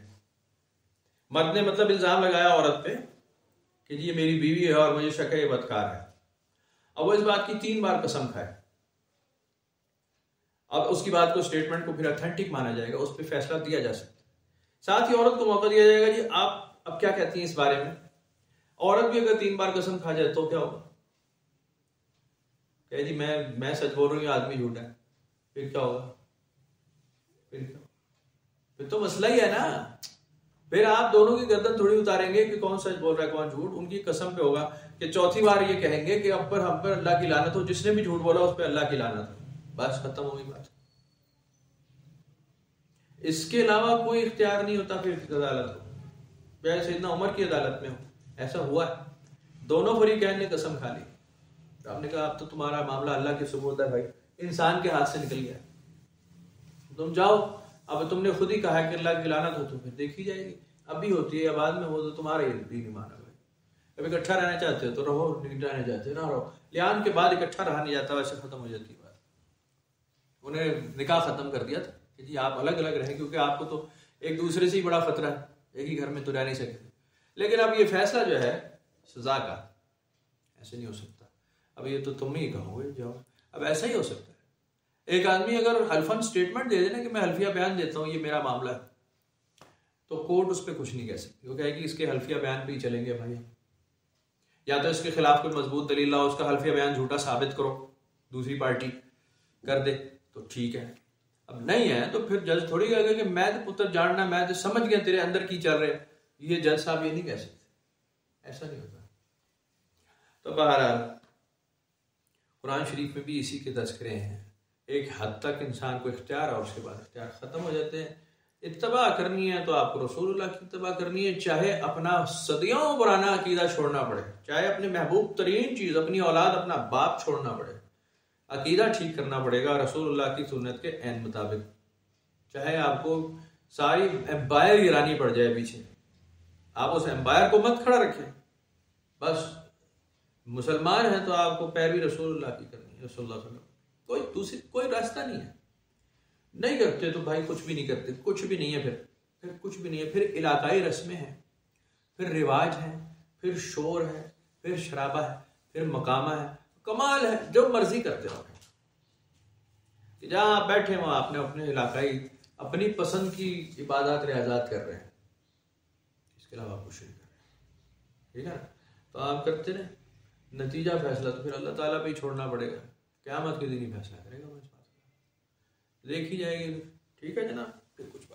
मर्द ने मतलब इल्जाम लगाया औरत पे कि जी ये मेरी बीवी है और मुझे शक है ये बदकार है। अब वो इस बात की 3 बार कसम खाए, अब उसकी बात को, स्टेटमेंट को फिर ऑथेंटिक माना जाएगा, उस पर फैसला दिया जा सकता है। साथ ही औरत को मौका दिया जाएगा जी आप अब क्या कहती हैं इस बारे में। औरत भी अगर 3 बार कसम खा जाए तो क्या होगा, कहे जी मैं सच बोल रही हूँ, आदमी झूठा है, फिर क्या होगा, फिर तो मसला ही है ना। फिर आप दोनों की गर्दन थोड़ी उतारेंगे कि कौन सच बोल रहा है कौन झूठ। उनकी कसम पे होगा कि चौथी बार ये कहेंगे कि अब पर हम पर अल्लाह की लानत हो, जिसने भी झूठ बोला उस पर अल्लाह की लानत हो, बस खत्म हो गई बात। इसके अलावा कोई इख्तियार नहीं होता फिर अदालत को। चाहे सैयदना उमर की अदालत में हो, ऐसा हुआ है, दोनों फरीकैन ने कसम खा ली। आपने कहा अब तो तुम्हारा मामला अल्लाह के सुपुर्द है भाई, इंसान के हाथ से निकल गया, तुम जाओ, अब तुमने खुद ही कहा कि अल्लाह की लानत हो तो फिर देखी जाएगी, अभी होती है या बाद में हो, तो तुम्हारा ये भी नहीं माना भाई। अब इकट्ठा रहना चाहते हो तो रहो, नहीं रहना चाहते ना रहो। लियान के बाद इकट्ठा रहा नहीं जाता, वैसे खत्म हो जाती है बात। उन्हें निकाह खत्म कर दिया था कि जी आप अलग अलग रहें, क्योंकि आपको तो एक दूसरे से ही बड़ा खतरा है, एक ही घर में तो रह नहीं सकते। लेकिन अब ये फैसला जो है सजा का, ऐसे नहीं हो सकता, अब ये तो तुम ही कहोगे जाओ, अब ऐसा ही हो सकता है। एक आदमी अगर हल्फन स्टेटमेंट दे देना कि मैं हल्फिया बयान देता हूँ, ये मेरा मामला है, तो कोर्ट उस पर कुछ नहीं कह सकती। वो कहेगी इसके हल्फिया बयान पे ही चलेंगे भाई, या तो इसके खिलाफ कोई मजबूत दलील लाओ, उसका हल्फिया बयान झूठा साबित करो, दूसरी पार्टी कर दे तो ठीक है। अब नहीं है तो फिर जज थोड़ी कहेगा कि मैं तो पुत्र जानना, मैं तो समझ गया तेरे अंदर की चल रहे। ये जज साहब ये नहीं कह सकते, ऐसा नहीं होता। तो बहरहाल कुरान शरीफ में भी इसी के तज़किरे हैं। एक हद तक इंसान को इख्तियार और उसके बाद इख्तियार ख़त्म हो जाते हैं। इत्तबा करनी है तो आपको रसूलुल्लाह की इत्तबा करनी है, चाहे अपना सदियों पुराना अकीदा छोड़ना पड़े, चाहे अपनी महबूब तरीन चीज़ अपनी औलाद अपना बाप छोड़ना पड़े, अकीदा ठीक करना पड़ेगा रसूलुल्लाह की सुन्नत के ऐन मुताबिक। चाहे आपको सारी एम्पायर गिरानी पड़ जाए पीछे, आप उस एम्पायर को मत खड़ा रखें, बस मुसलमान हैं तो आपको पैरवी रसूलुल्लाह की करनी है, रसूलुल्लाह सल्लल्लाहु अलैहि वसल्लम, कोई दूसरी कोई रास्ता नहीं है। नहीं करते तो भाई कुछ भी नहीं करते, कुछ भी नहीं है, फिर कुछ भी नहीं है, फिर इलाकाई रस्में हैं, फिर रिवाज है, फिर शोर है, फिर शराबा है, फिर मकामा है, कमाल है, जो मर्जी करते रहो। जहां आप बैठे वहां अपने अपने इलाकाई अपनी पसंद की इबादत रियाजात कर रहे हैं, इसके अलावा कुछ नहीं कर रहे, ठीक है ना। तो आप करते रहे, नतीजा फैसला तो फिर अल्लाह ताला पे ही छोड़ना पड़ेगा, क़यामत के दिन ही फैसला करेगा, इस बात का देखी जाएगी। ठीक है जनाब, फिर कुछ